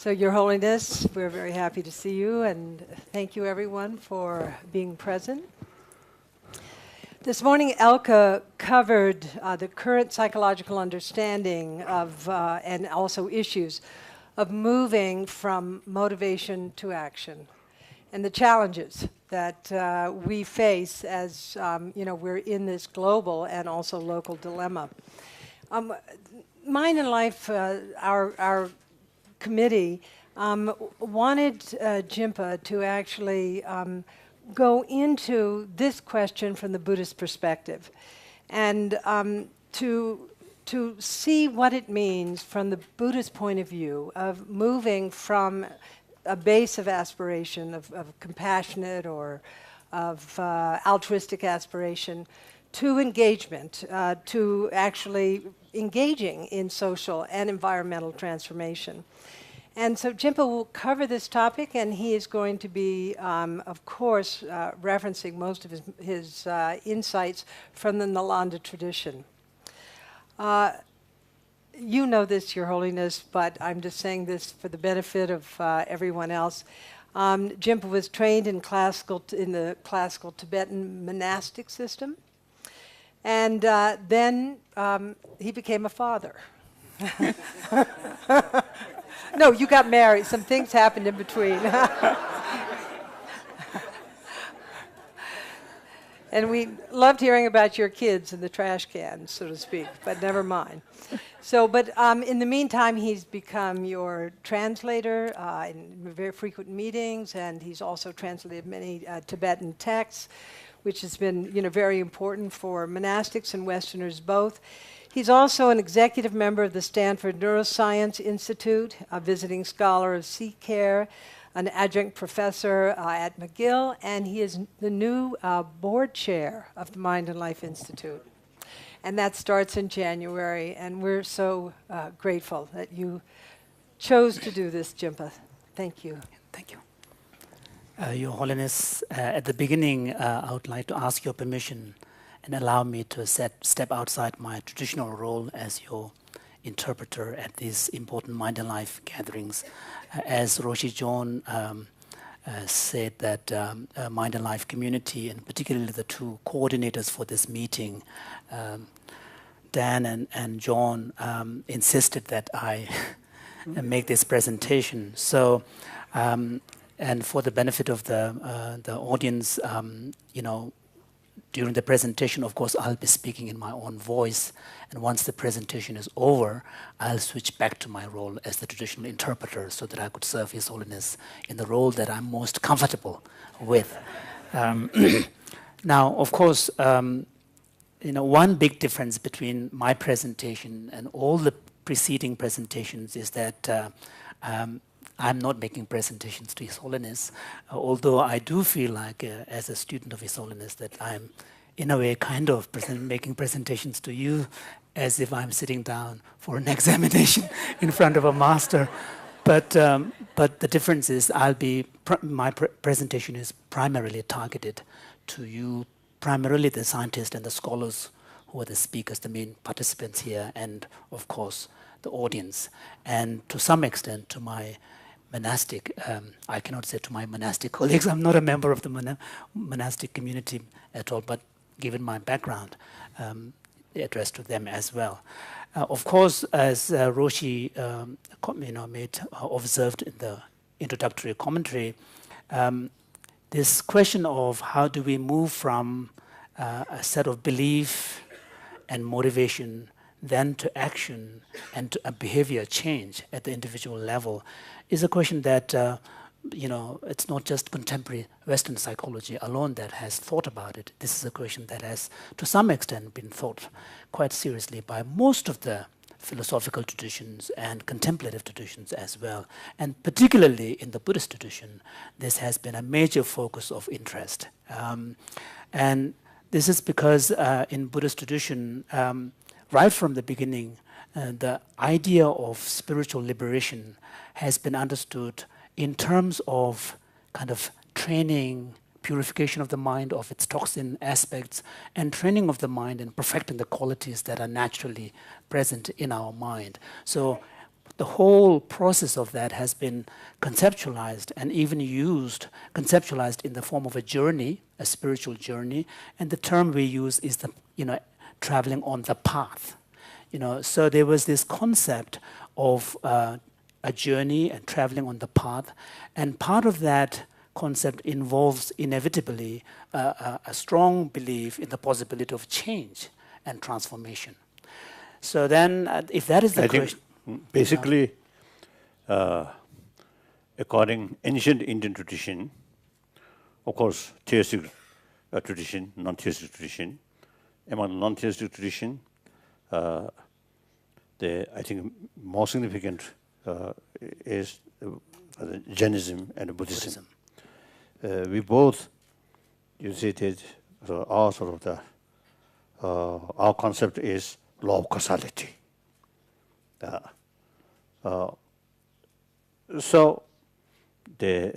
So, Your Holiness, we're very happy to see you, and thank you everyone for being present. This morning, Elke covered the current psychological understanding of, and also issues of moving from motivation to action, and the challenges that we face as we're in this global and also local dilemma. Mind and Life, our committee, wanted Jimpa to actually go into this question from the Buddhist perspective, and to see what it means from the Buddhist point of view of moving from a base of aspiration, of compassionate or of altruistic aspiration, to engagement, to actually engaging in social and environmental transformation. And so Jimpa will cover this topic, and he is going to be, of course, referencing most of his insights from the Nalanda tradition. You know this, Your Holiness, but I'm just saying this for the benefit of everyone else. Jimpa was trained in the classical Tibetan monastic system, and then he became a father. No, you got married. Some things happened in between. And we loved hearing about your kids in the trash can, so to speak, but never mind. So, but in the meantime, he's become your translator in very frequent meetings, and he's also translated many Tibetan texts, which has been, very important for monastics and Westerners both. He's also an executive member of the Stanford Neuroscience Institute, a visiting scholar of sea care, an adjunct professor at McGill, and he is the new board chair of the Mind and Life Institute. And that starts in January, and we're so grateful that you chose to do this, Jimpa. Thank you. Thank you. Your Holiness, at the beginning, I would like to ask your permission and allow me to step outside my traditional role as your interpreter at these important Mind and Life gatherings. As Roshi John said, that Mind and Life community, and particularly the two coordinators for this meeting, Dan and John, insisted that I make this presentation. So, and for the benefit of the audience, during the presentation, of course, I'll be speaking in my own voice, and once the presentation is over, I'll switch back to my role as the traditional interpreter so that I could serve His Holiness in the role that I'm most comfortable with. Now, of course, one big difference between my presentation and all the preceding presentations is that I'm not making presentations to His Holiness, although I do feel like, as a student of His Holiness, that I'm, in a way, kind of making presentations to you as if I'm sitting down for an examination in front of a master. But the difference is my presentation is primarily targeted to you, primarily the scientists and the scholars who are the speakers, the main participants here, and, of course, the audience. And to some extent, to my monastic, I cannot say to my monastic colleagues, I'm not a member of the monastic community at all, but given my background, addressed to them as well. Of course, as Roshi observed in the introductory commentary, this question of how do we move from a set of belief and motivation then to action and to a behavior change at the individual level is a question that, it's not just contemporary Western psychology alone that has thought about it. This is a question that has, to some extent, been thought quite seriously by most of the philosophical traditions and contemplative traditions as well. And particularly in the Buddhist tradition, this has been a major focus of interest. And this is because in Buddhist tradition, right from the beginning, the idea of spiritual liberation has been understood in terms of kind of training, purification of the mind of its toxin aspects, and training of the mind and perfecting the qualities that are naturally present in our mind. So the whole process of that has been conceptualized and even conceptualized in the form of a journey, a spiritual journey, and the term we use is the, traveling on the path. So there was this concept of a journey and traveling on the path, and part of that concept involves inevitably a strong belief in the possibility of change and transformation. So then, if that is the question, basically, according ancient Indian tradition, of course, theistic tradition, non-theistic tradition. Among non-theistic tradition, I think more significant is Jainism and Buddhism. We both, you see, our sort of the our concept is law of causality. So the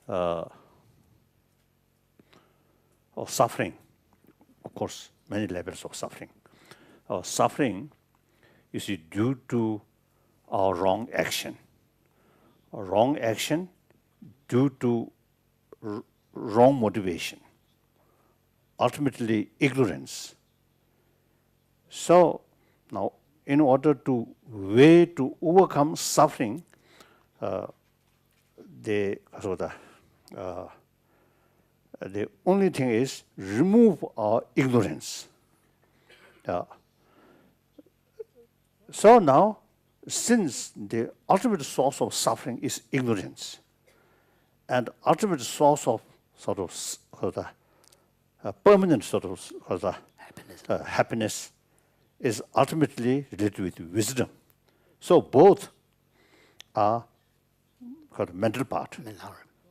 of suffering, of course, many levels of suffering. Suffering is due to our wrong action. Our wrong action due to wrong motivation. Ultimately, ignorance. So now, in order to overcome suffering, the only thing is remove our ignorance. So now, since the ultimate source of suffering is ignorance, and ultimate source of permanent happiness is ultimately related with wisdom. So both are called mental part.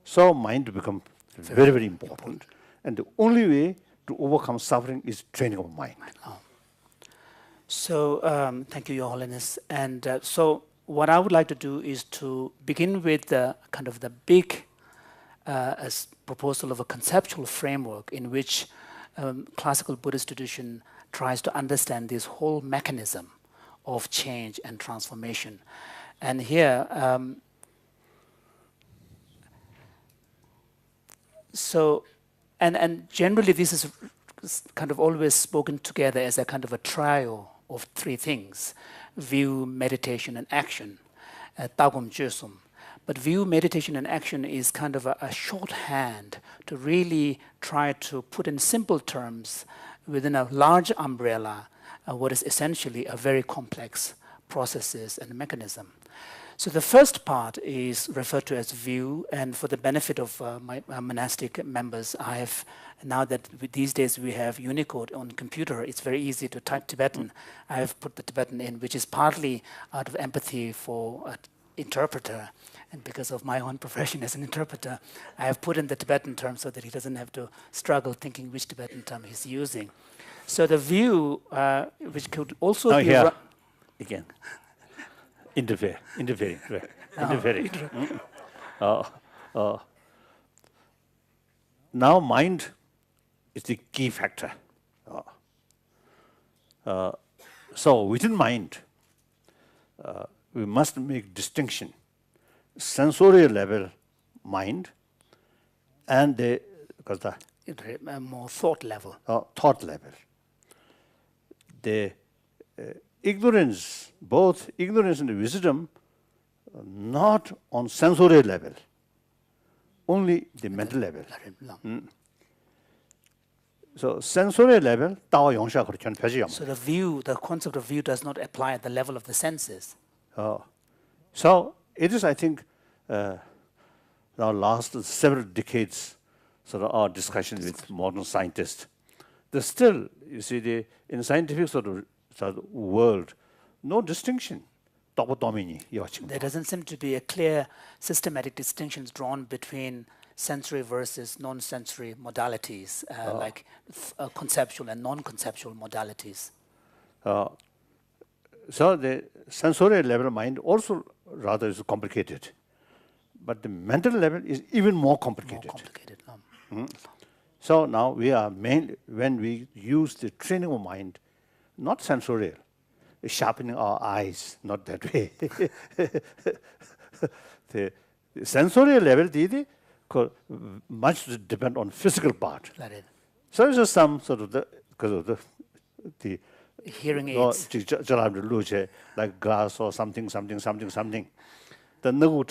So mind becomes very, very important. And the only way to overcome suffering is training of mind. So thank you, Your Holiness. And so what I would like to do is to begin with the kind of the big proposal of a conceptual framework in which classical Buddhist tradition tries to understand this whole mechanism of change and transformation. And here, and generally this is kind of always spoken together as a kind of a trio of three things: view, meditation, and action. Tagum Jesum. But view, meditation, and action is kind of a shorthand to really try to put in simple terms within a large umbrella what is essentially a very complex processes and mechanism. So the first part is referred to as view, and for the benefit of my monastic members, I have, now that these days we have Unicode on computer, it's very easy to type Tibetan. I have put the Tibetan in, which is partly out of empathy for an interpreter, and because of my own profession as an interpreter, I have put in the Tibetan term so that he doesn't have to struggle thinking which Tibetan term he's using. So the view, which could also now be... Here, again. Interfering. Now mind is the key factor. So within mind, we must make distinction. Sensorial level mind and the more thought level. Thought level. The ignorance, both ignorance and wisdom, not on sensorial level, only the mental level. So sensorial level, so the view, the concept of view does not apply at the level of the senses. So it is, I think, our last several decades, sort of our discussion with modern scientists. There's still, you see, in scientific sort of world, no distinction. There doesn't seem to be a clear systematic distinctions drawn between sensory versus non-sensory modalities, like conceptual and non-conceptual modalities. So the sensorial level of mind also rather is complicated, but the mental level is even more complicated. So now we are when we use the training of mind, not sensorial, sharpening our eyes, not that way. The sensorial level, much depend on physical part. So it's just some sort of because of the hearing aids, like glass or something. The no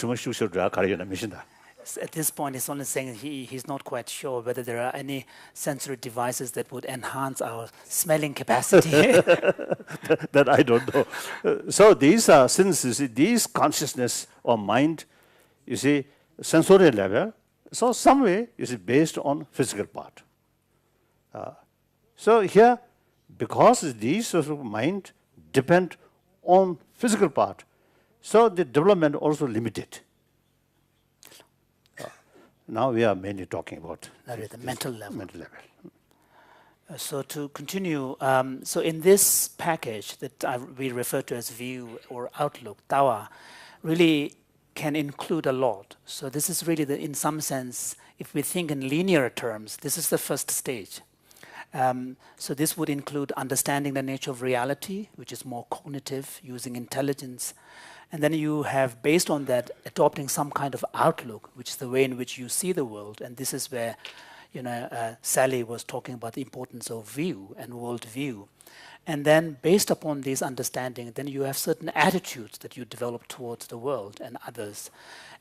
at this point, he's only saying he's not quite sure whether there are any sensory devices that would enhance our smelling capacity. That I don't know. So these are, since you see, these consciousness or mind, you see, sensorial level, so some way, you see, based on physical part. So here, because these sort of mind depend on physical part, so the development also limited. Now we are mainly talking about the mental level. Mental level. So to continue, so in this package that we refer to as view or outlook, Dawa, really can include a lot. So this is really, in some sense, if we think in linear terms, this is the first stage. So this would include understanding the nature of reality, which is more cognitive, using intelligence. And then you have, based on that, adopting some kind of outlook, which is the way in which you see the world. And this is where, Sally was talking about the importance of view and worldview. And then, based upon these understanding, then you have certain attitudes that you develop towards the world and others.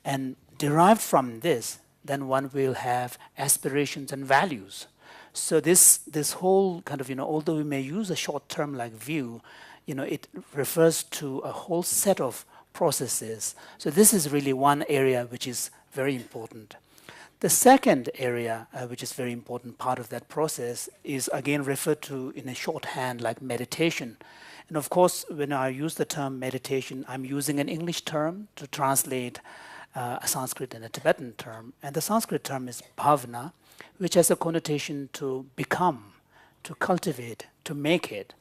And derived from this, then one will have aspirations and values. So this whole kind of, although we may use a short term like view, it refers to a whole set of processes. So this is really one area which is very important. The second area, which is very important part of that process, is again referred to in a shorthand like meditation. And of course, when I use the term meditation, I'm using an English term to translate a Sanskrit and a Tibetan term. And the Sanskrit term is bhavana, which has a connotation to become, to cultivate, to make it.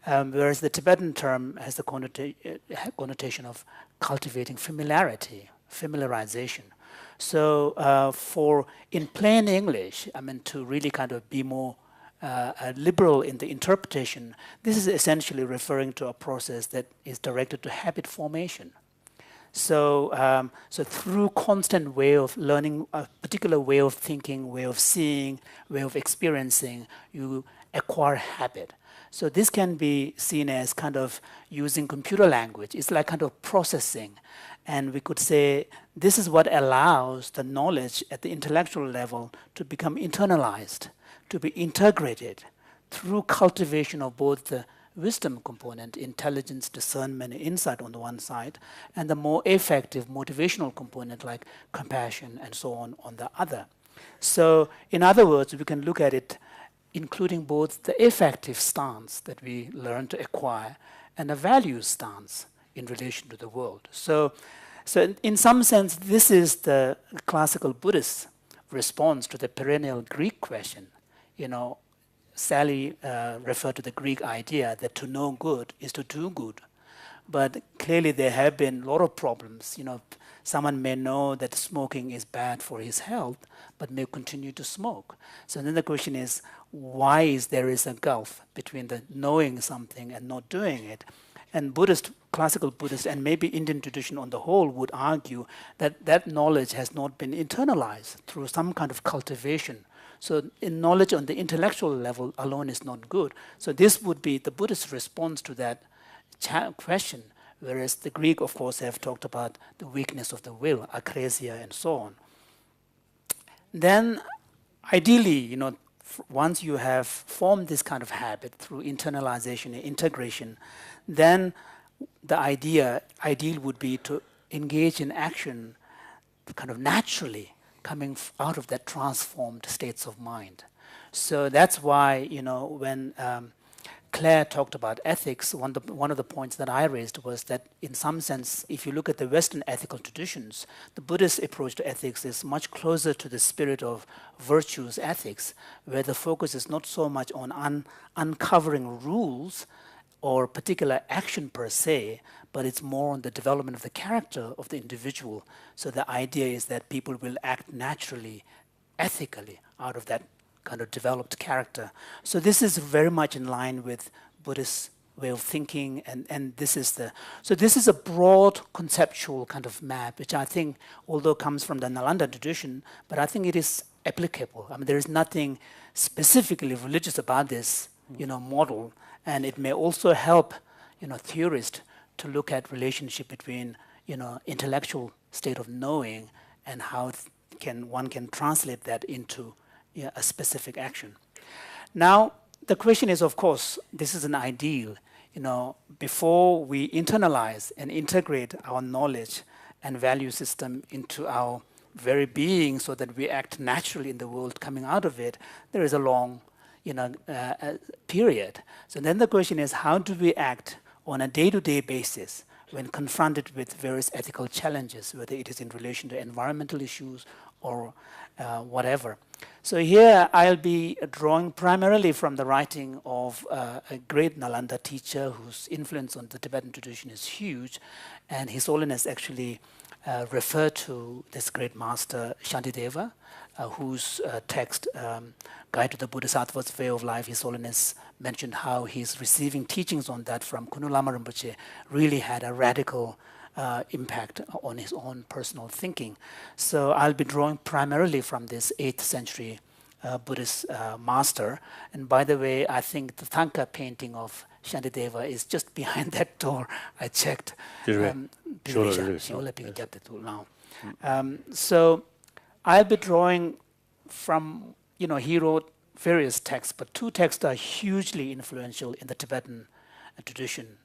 Whereas the Tibetan term has the connotation of cultivating familiarity, familiarization. So in plain English, to really kind of be more liberal in the interpretation, this is essentially referring to a process that is directed to habit formation. So through constant way of learning, a particular way of thinking, way of seeing, way of experiencing, you acquire habit. So this can be seen as kind of using computer language. It's like kind of processing. And we could say this is what allows the knowledge at the intellectual level to become internalized, to be integrated through cultivation of both the wisdom component, intelligence, discernment, insight on the one side, and the more effective motivational component like compassion and so on the other. So in other words, we can look at it including both the affective stance that we learn to acquire and a value stance in relation to the world. So in some sense, this is the classical Buddhist response to the perennial Greek question. Sally referred to the Greek idea that to know good is to do good. But clearly there have been a lot of problems. Someone may know that smoking is bad for his health, but may continue to smoke. So then the question is, why there is a gulf between the knowing something and not doing it? And classical Buddhist, and maybe Indian tradition on the whole would argue that that knowledge has not been internalized through some kind of cultivation. So knowledge on the intellectual level alone is not good. So this would be the Buddhist response to that question, whereas the Greek, of course, have talked about the weakness of the will, akresia, and so on. Then, ideally, once you have formed this kind of habit through internalization and integration, then the ideal would be to engage in action kind of naturally coming out of that transformed states of mind. So that's why, when Claire talked about ethics, one of the points that I raised was that in some sense, if you look at the Western ethical traditions, the Buddhist approach to ethics is much closer to the spirit of virtues ethics, where the focus is not so much on uncovering rules or particular action per se, but it's more on the development of the character of the individual. So the idea is that people will act naturally, ethically, out of that kind of developed character. So this is very much in line with Buddhist way of thinking, and this is this is a broad conceptual kind of map, which I think, although comes from the Nalanda tradition, but I think it is applicable. I mean, there is nothing specifically religious about this, model, and it may also help, theorists to look at relationship between, intellectual state of knowing and how one can translate that into a specific action. Now, the question is, of course, this is an ideal. Before we internalize and integrate our knowledge and value system into our very being so that we act naturally in the world coming out of it, there is a long period. So then the question is, how do we act on a day-to-day basis when confronted with various ethical challenges, whether it is in relation to environmental issues or whatever. So here I'll be drawing primarily from the writing of a great Nalanda teacher whose influence on the Tibetan tradition is huge, and His Holiness actually referred to this great master Shantideva, whose text, Guide to the Bodhisattva's Way of Life, His Holiness mentioned how he's receiving teachings on that from Kunu Lama Rinpoche really had a radical impact on his own personal thinking. So I'll be drawing primarily from this 8th century Buddhist master. And by the way, I think the Thangka painting of Shantideva is just behind that door. I checked. So I'll be drawing from, he wrote various texts, but 2 texts are hugely influential in the Tibetan tradition,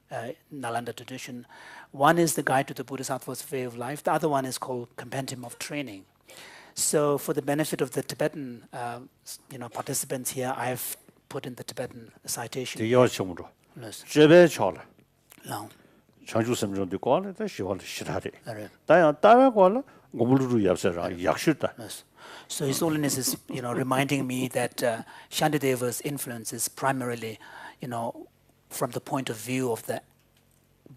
Nalanda tradition. One is the Guide to the Bodhisattva's Way of Life. The other one is called Compendium of Training. So for the benefit of the Tibetan, participants here, I've put in the Tibetan citation. Yes. Long. Yes. So His Holiness is, reminding me that Shantideva's influence is primarily, from the point of view of the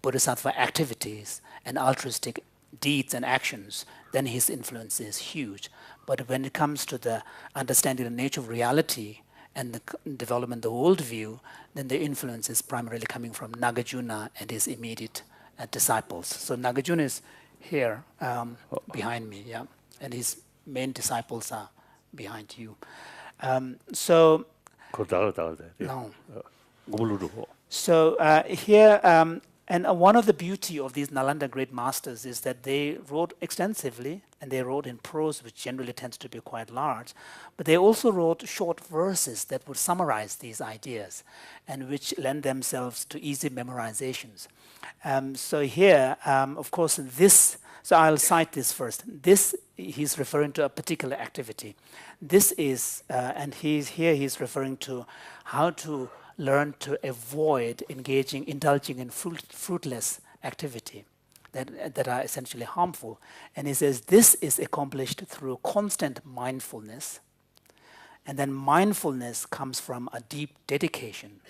bodhisattva activities and altruistic deeds and actions, then his influence is huge. But when it comes to the understanding the nature of reality and the development of the worldview, then the influence is primarily coming from Nagarjuna and his immediate disciples. So Nagarjuna is here behind me, yeah, and his main disciples are behind you. So here, and one of the beauty of these Nalanda great masters is that they wrote extensively, and they wrote in prose, which generally tends to be quite large, but they also wrote short verses that would summarize these ideas, and which lend themselves to easy memorizations. So here, of course, so I'll cite this first. This, he's referring to a particular activity. This is, and he's referring to how to learn to avoid indulging in fruitless activity that are essentially harmful. And he says this is accomplished through constant mindfulness. And then mindfulness comes from a deep dedication.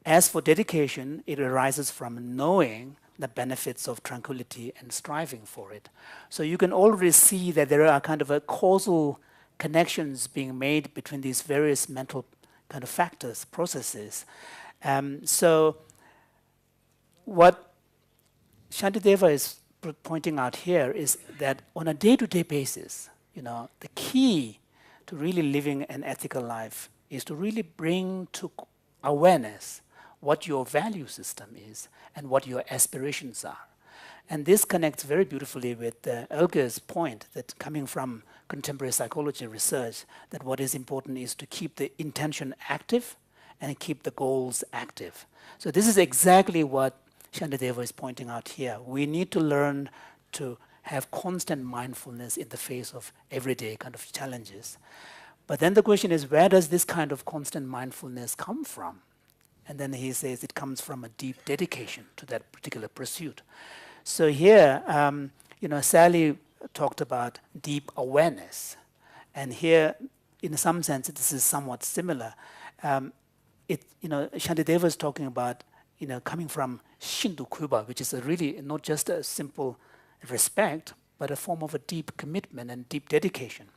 As for dedication, it arises from knowing the benefits of tranquility and striving for it. So you can already see that there are kind of a causal connections being made between these various mental kind of factors, processes. So what Shantideva is pointing out here is that on a day-to-day basis, the key to really living an ethical life is to really bring to awareness what your value system is and what your aspirations are. And this connects very beautifully with Elger's point that coming from contemporary psychology research, that what is important is to keep the intention active and keep the goals active. So this is exactly what Shantideva is pointing out here. We need to learn to have constant mindfulness in the face of everyday kind of challenges. But then the question is, where does this kind of constant mindfulness come from? And then he says it comes from a deep dedication to that particular pursuit. So here, Sally talked about deep awareness. And here, in some sense, this is somewhat similar. Shantideva is talking about, coming from Shindu Kuba, which is really not just a simple respect, but a form of a deep commitment and deep dedication.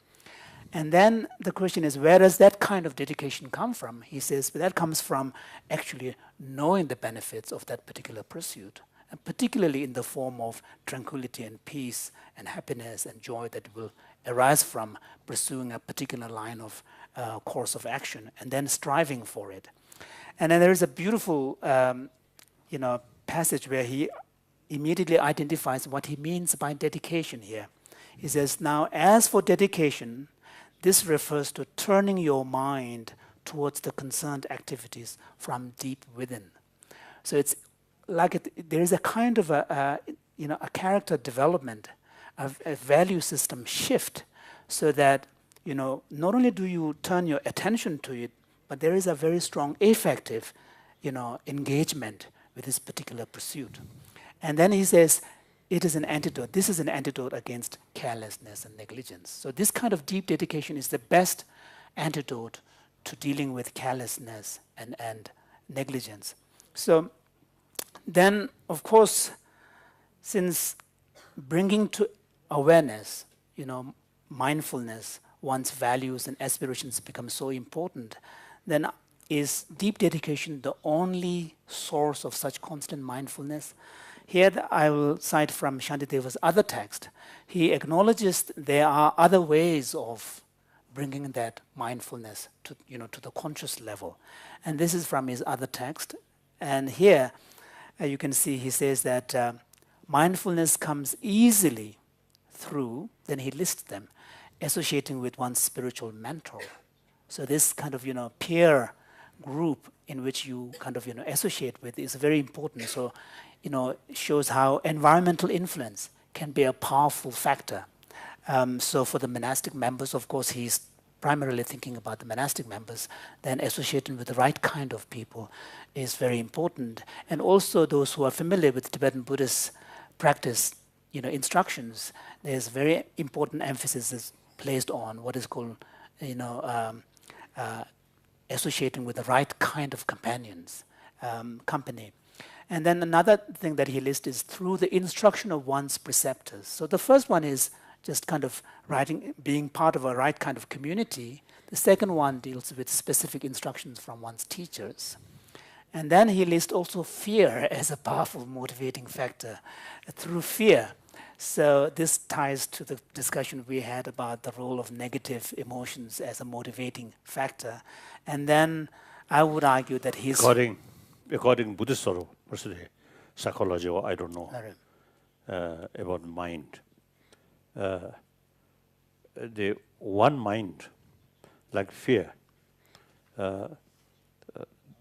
And then the question is, where does that kind of dedication come from? He says, that comes from actually knowing the benefits of that particular pursuit, and particularly in the form of tranquility and peace and happiness and joy that will arise from pursuing a particular line of course of action and then striving for it. And then there is a beautiful passage where he immediately identifies what he means by dedication here. He says, now, as for dedication, this refers to turning your mind towards the concerned activities from deep within. So it's like there is a kind of a character development, a value system shift, so that not only do you turn your attention to it, but there is a very strong affective engagement with this particular pursuit. And then he says, it is an antidote. This is an antidote against carelessness and negligence. So this kind of deep dedication is the best antidote to dealing with carelessness and negligence. So then, of course, since bringing to awareness, mindfulness, one's values and aspirations become so important, then is deep dedication the only source of such constant mindfulness? Here I will cite from Shantideva's other text. He acknowledges there are other ways of bringing that mindfulness to the conscious level. And this is from his other text. And here you can see he says that mindfulness comes easily through, then he lists them, associating with one's spiritual mentor. So this kind of peer group in which you kind of associate with is very important. So shows how environmental influence can be a powerful factor. So for the monastic members, of course, he's primarily thinking about the monastic members, then associating with the right kind of people is very important. And also those who are familiar with Tibetan Buddhist practice, instructions, there's very important emphasis is placed on what is called, associating with the right kind of companions, company. And then another thing that he lists is through the instruction of one's preceptors. So the first one is just kind of being part of a right kind of community. The second one deals with specific instructions from one's teachers. And then he lists also fear as a powerful motivating factor through fear. So this ties to the discussion we had about the role of negative emotions as a motivating factor. And then I would argue that he's... According to Buddhist sort of psychology, or I don't know, about mind. The one mind, like fear, there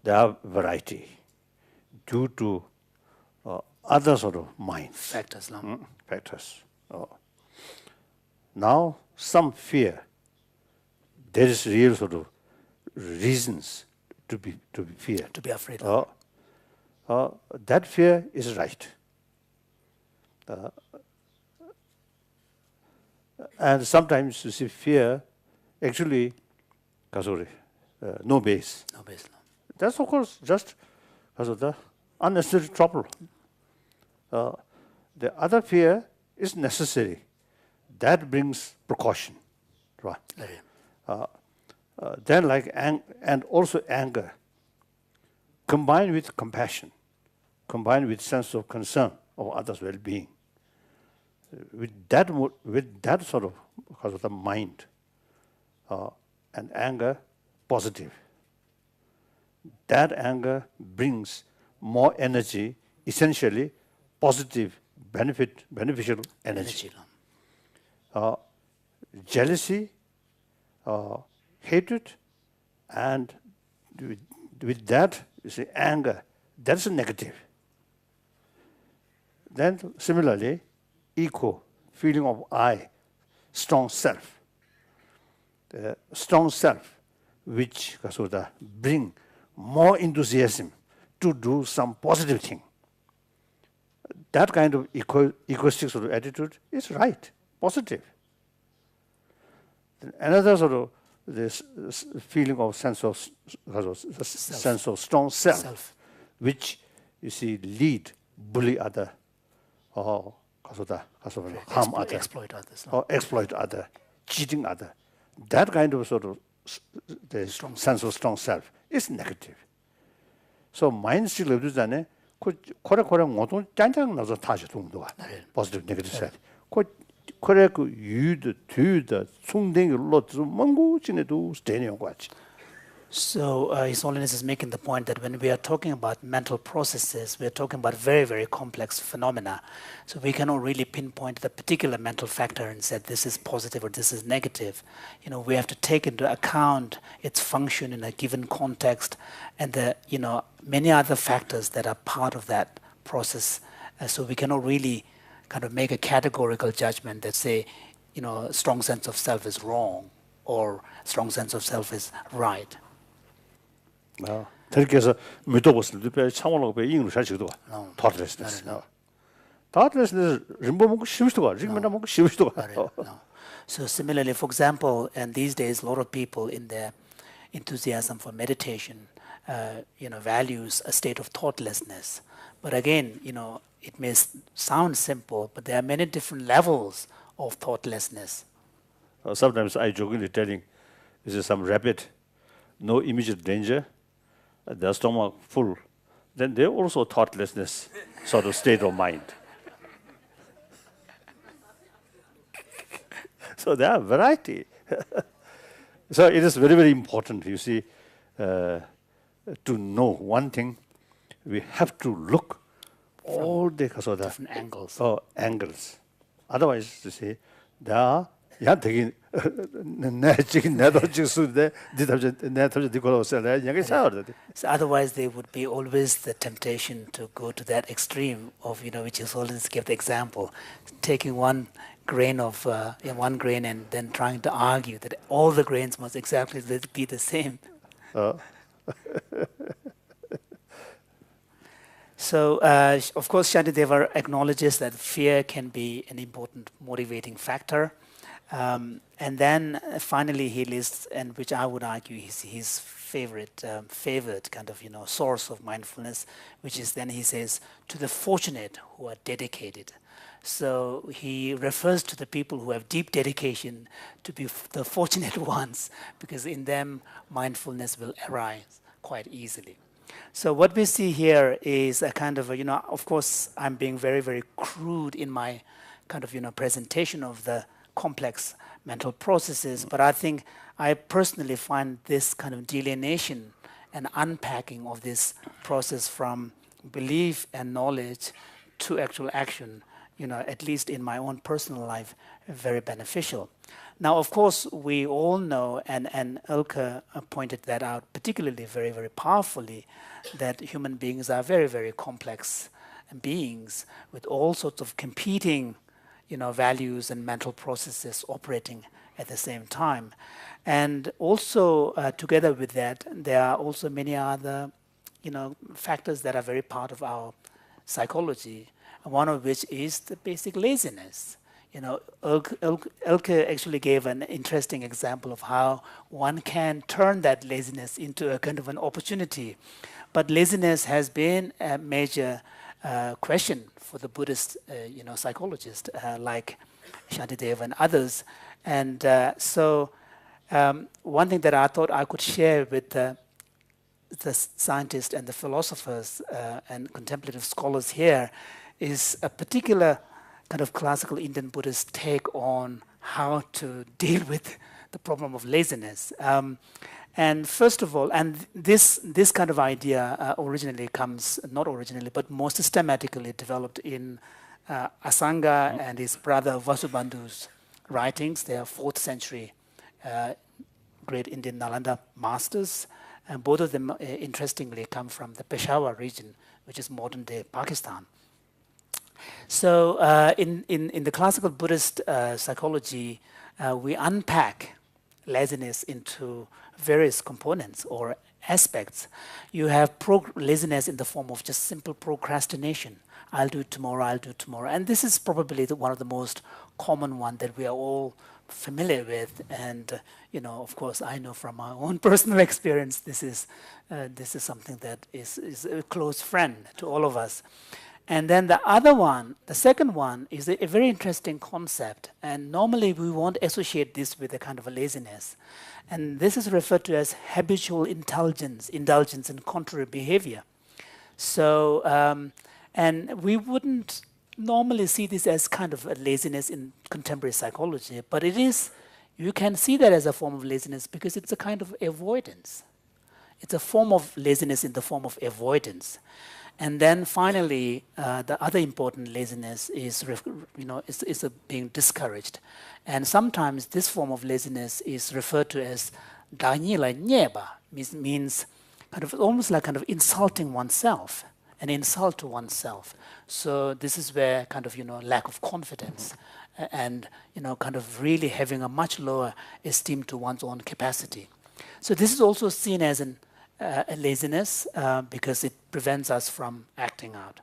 are variety due to other sort of minds. Factors. Factors. Now, some fear, there is real sort of reasons to be feared. To be afraid. That fear is right. And sometimes you see fear actually, no base. No base. No. That's of course just because of the unnecessary trouble. The other fear is necessary. That brings precaution. Right. Then and also anger, combined with compassion, combined with sense of concern of others' well-being. With that sort of, because of the mind and anger, positive. That anger brings more energy, essentially positive, beneficial energy. Jealousy, hatred, and with that, you see, anger, that's a negative. Then similarly, ego, feeling of I, strong self. Strong self, which bring more enthusiasm to do some positive thing. That kind of egoistic sort of attitude is right, positive. Then another sort of this feeling of sense of strong self, which you see lead, bully other, or harm other, exploit others, or exploit other, cheating other. that kind of sort of the sense of strong self is negative. So mind still lives in it. Kore ngotong 짠짠 나서 다시 동도가 positive negative side. 그래 그 유드 뒤드 충댕이로 좀 망고 지내도 되는 거 같지. So His Holiness is making the point that when we are talking about mental processes, we are talking about very, very complex phenomena. So we cannot really pinpoint the particular mental factor and say this is positive or this is negative. You know, we have to take into account its function in a given context and the, you know, many other factors that are part of that process. So we cannot really kind of make a categorical judgment that say, you know, a strong sense of self is wrong or strong sense of self is right. 그렇게 해서 믿어봤을 때 참으라고 배 잉으로 잘 지도가 토틀레스네스. 토틀레스네스 림보 먹고 쉬우시도가 림보나 먹고 쉬우시도가. So similarly, for example, and these days, a lot of people in their enthusiasm for meditation, you know, values a state of thoughtlessness. But again, you know, it may sound simple, but there are many different levels of thoughtlessness. Sometimes I jokingly telling, this is some rabbit, no immediate danger. Their stomach full, then they also thoughtlessness sort of state of mind. So there are variety. So it is very, very important, you see, to know one thing. We have to look all the different angles. Angles. Otherwise, you see, there are 되게 So otherwise there would be always the temptation to go to that extreme of, you know, which is always give the example, taking one grain of one grain and then trying to argue that all the grains must exactly be the same. So, of course, Shantideva acknowledges that fear can be an important motivating factor. And then finally he lists, and which I would argue is his favored kind of, you know, source of mindfulness, which is then he says, to the fortunate who are dedicated. So he refers to the people who have deep dedication to be the fortunate ones, because in them mindfulness will arise quite easily. So what we see here is a kind of, you know, of course I'm being very, very crude in my kind of, you know, presentation of the complex mental processes, but I think I personally find this kind of delineation and unpacking of this process from belief and knowledge to actual action, you know, at least in my own personal life, very beneficial. Now, of course, we all know, and Elke pointed that out particularly very, very powerfully, that human beings are very, very complex beings with all sorts of competing, you know, values and mental processes operating at the same time. And also, together with that, there are also many other, you know, factors that are very part of our psychology, one of which is the basic laziness. You know, Elke actually gave an interesting example of how one can turn that laziness into a kind of an opportunity. But laziness has been a major question for the Buddhist, you know, psychologists like Shantideva and others. And so one thing that I thought I could share with the scientists and the philosophers and contemplative scholars here is a particular kind of classical Indian Buddhist take on how to deal with the problem of laziness. And first of all, and this kind of idea originally comes, not originally, but more systematically developed in Asanga and his brother Vasubandhu's writings. They are 4th century great Indian Nalanda masters. And both of them, interestingly, come from the Peshawar region, which is modern-day Pakistan. So in the classical Buddhist psychology, we unpack laziness into various components or aspects. You have laziness in the form of just simple procrastination. I'll do it tomorrow, I'll do it tomorrow. And this is probably one of the most common one that we are all familiar with. And, you know, of course, I know from my own personal experience, this is something that is a close friend to all of us. And then the other one, the second one, is a very interesting concept. And normally we won't associate this with a kind of a laziness. And this is referred to as habitual indulgence in contrary behavior. So, and we wouldn't normally see this as kind of a laziness in contemporary psychology, but it is, you can see that as a form of laziness because it's a kind of avoidance. It's a form of laziness in the form of avoidance. And then finally, the other important laziness is, is being discouraged. And sometimes this form of laziness is referred to as dañila nieba, means kind of almost like kind of insulting oneself, an insult to oneself. So this is where kind of, lack of confidence and, kind of really having a much lower esteem to one's own capacity. So this is also seen as a laziness because it prevents us from acting out.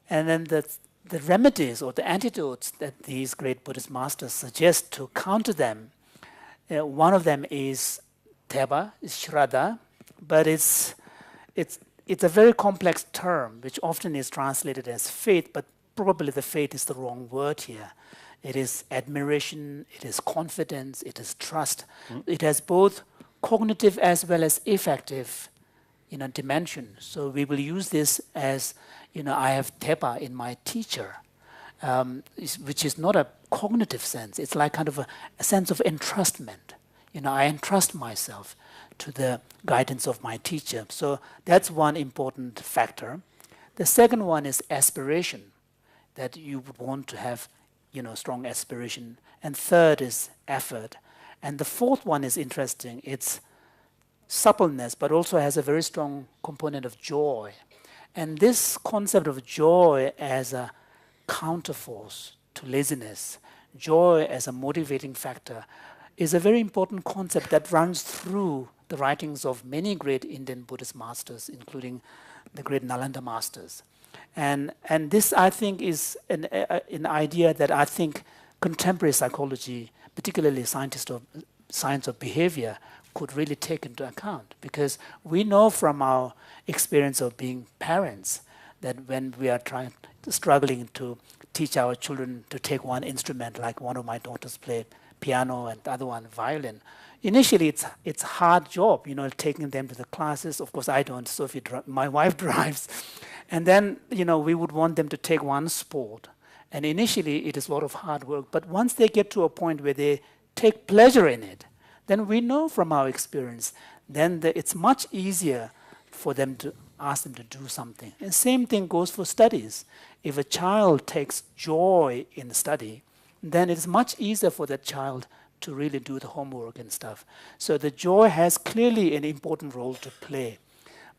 And then the remedies or the antidotes that these great Buddhist masters suggest to counter them, one of them is teba, is shraddha, but it's a very complex term which often is translated as faith, but probably the faith is the wrong word here. It is admiration, it is confidence, it is trust. It has both cognitive as well as affective dimension. So we will use this as, I have teba in my teacher, which is not a cognitive sense. It's like kind of a sense of entrustment. I entrust myself to the guidance of my teacher. So that's one important factor. The second one is aspiration, that you would want to have, strong aspiration. And third is effort. And the fourth one is interesting. It's suppleness, but also has a very strong component of joy. And this concept of joy as a counterforce to laziness, joy as a motivating factor, is a very important concept that runs through the writings of many great Indian Buddhist masters, including the great Nalanda masters. And this, I think, is an idea that I think contemporary psychology, particularly science of behavior, could really take into account. Because we know from our experience of being parents that when we are struggling to teach our children to take one instrument, like one of my daughters played piano and the other one violin, initially it's a hard job, taking them to the classes. Of course I don't, Sophie, my wife drives. And then, we would want them to take one sport. And initially it is a lot of hard work, but once they get to a point where they take pleasure in it, then we know from our experience, then it's much easier for them to ask them to do something. And same thing goes for studies. If a child takes joy in study, then it's much easier for that child to really do the homework and stuff. So the joy has clearly an important role to play.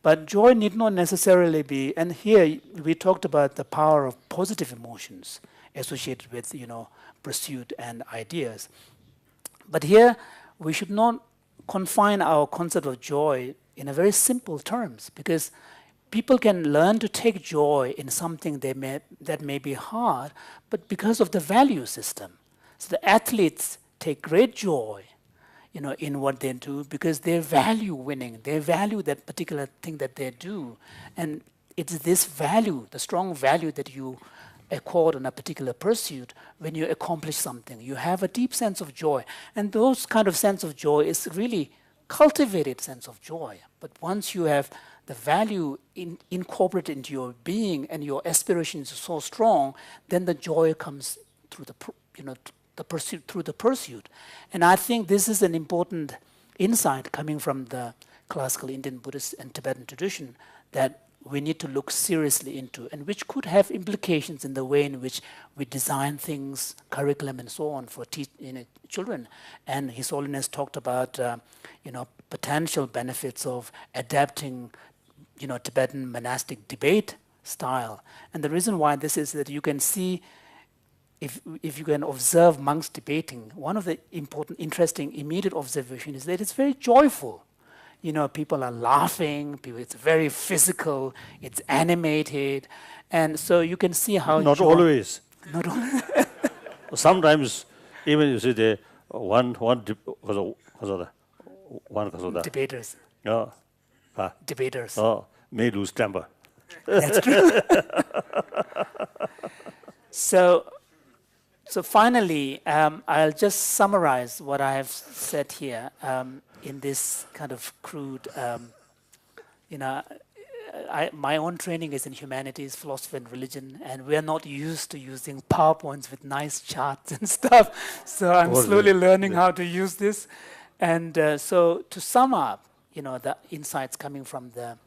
But joy need not necessarily be, and here we talked about the power of positive emotions associated with, pursuit and ideas. But here we should not confine our concept of joy in a very simple terms, because people can learn to take joy in something that may be hard, but because of the value system. So the athletes take great joy, in what they do because they value winning. They value that particular thing that they do. And it's this value, the strong value that you accord on a particular pursuit when you accomplish something. You have a deep sense of joy. And those kind of sense of joy is really cultivated sense of joy. But once you have the value incorporated into your being and your aspirations are so strong, then the joy comes through the pursuit. And I think this is an important insight coming from the classical Indian Buddhist and Tibetan tradition that we need to look seriously into, and which could have implications in the way in which we design things, curriculum, and so on for children. And His Holiness talked about, potential benefits of adapting, Tibetan monastic debate style. And the reason why this is that you can see, if you can observe monks debating, one of the important, interesting, immediate observation is that it's very joyful. People are laughing, it's very physical, it's animated, and so you can see how... Not always. Not always. Sometimes, even you see the one Debaters. No. Debaters. May lose temper. That's true. So, so finally, I'll just summarize what I have said here in this kind of crude, you know, my own training is in humanities, philosophy, and religion, and we're not used to using PowerPoints with nice charts and stuff. So I'm Oh, slowly learning yeah. how to use this. And so to sum up, the insights coming from the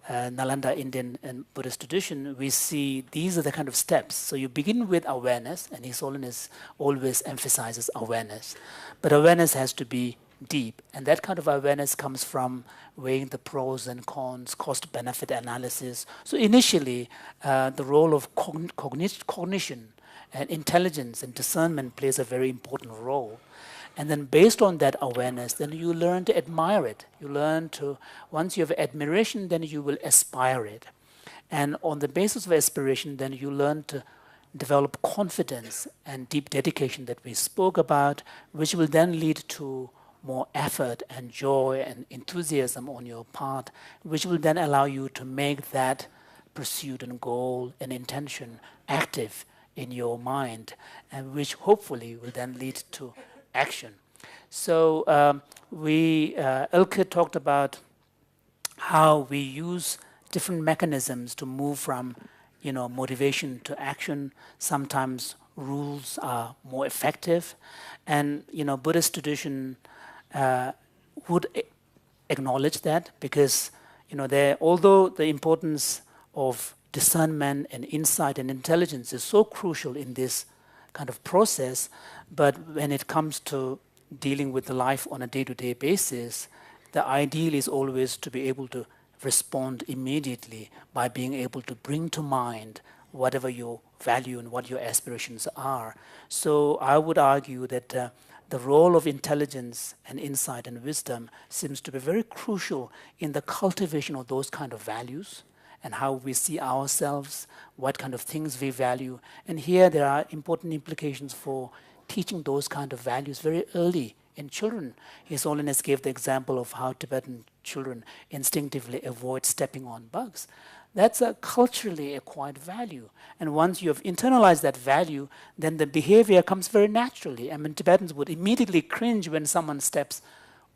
Nalanda Indian and Buddhist tradition, we see these are the kind of steps. So you begin with awareness, and His Holiness always emphasizes awareness. But awareness has to be deep, and that kind of awareness comes from weighing the pros and cons, cost-benefit analysis. So initially, the role of cognition and intelligence and discernment plays a very important role. And then based on that awareness, then you learn to admire it. You learn to, once you have admiration, then you will aspire it. And on the basis of aspiration, then you learn to develop confidence and deep dedication that we spoke about, which will then lead to more effort and joy and enthusiasm on your part, which will then allow you to make that pursuit and goal and intention active in your mind, and which hopefully will then lead to action. So Elke talked about how we use different mechanisms to move from, motivation to action. Sometimes rules are more effective, and Buddhist tradition would acknowledge that because although the importance of discernment and insight and intelligence is so crucial in this kind of process, but when it comes to dealing with the life on a day-to-day basis, the ideal is always to be able to respond immediately by being able to bring to mind whatever your value and what your aspirations are. So I would argue that the role of intelligence and insight and wisdom seems to be very crucial in the cultivation of those kind of values and how we see ourselves, what kind of things we value. And here there are important implications for teaching those kind of values very early in children. His Holiness gave the example of how Tibetan children instinctively avoid stepping on bugs. That's a culturally acquired value. And once you have internalized that value, then the behavior comes very naturally. I mean, Tibetans would immediately cringe when someone steps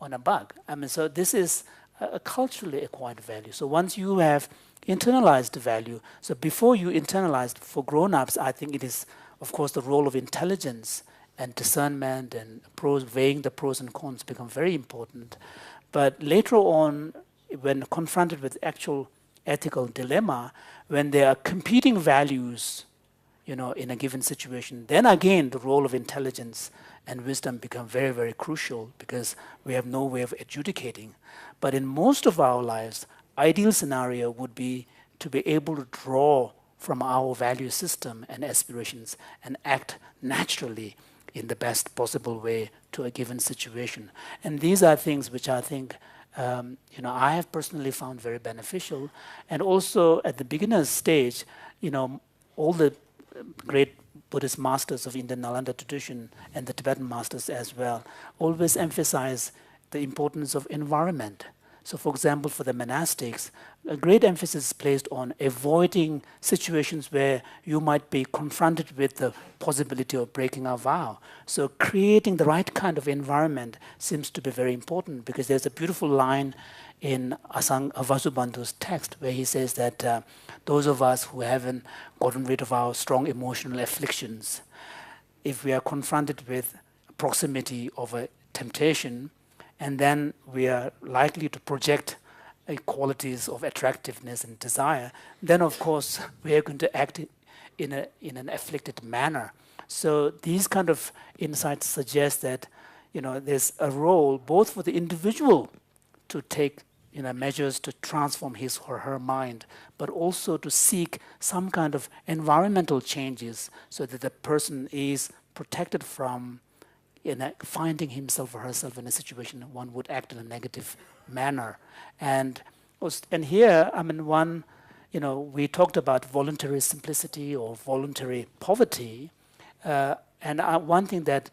on a bug. I mean, so this is a culturally acquired value. So once you have internalized the value, so before you internalize for grown-ups, I think it is, of course, the role of intelligence and discernment and weighing the pros and cons become very important. But later on, when confronted with actual ethical dilemma, when there are competing values, in a given situation, then again the role of intelligence and wisdom become very, very crucial because we have no way of adjudicating. But in most of our lives, ideal scenario would be to be able to draw from our value system and aspirations and act naturally in the best possible way to a given situation. And these are things which I think I have personally found very beneficial. And also at the beginner's stage, all the great Buddhist masters of Indian Nalanda tradition and the Tibetan masters as well always emphasize the importance of environment. So for example, for the monastics, a great emphasis is placed on avoiding situations where you might be confronted with the possibility of breaking a vow. So creating the right kind of environment seems to be very important because there's a beautiful line in Asang Vasubandhu's text where he says that those of us who haven't gotten rid of our strong emotional afflictions, if we are confronted with proximity of a temptation, and then we are likely to project qualities of attractiveness and desire, then of course we are going to act in an afflicted manner. So these kind of insights suggest that there's a role both for the individual to take measures to transform his or her mind, but also to seek some kind of environmental changes so that the person is protected from finding himself or herself in a situation one would act in a negative manner. And here, I mean, we talked about voluntary simplicity or voluntary poverty. And one thing that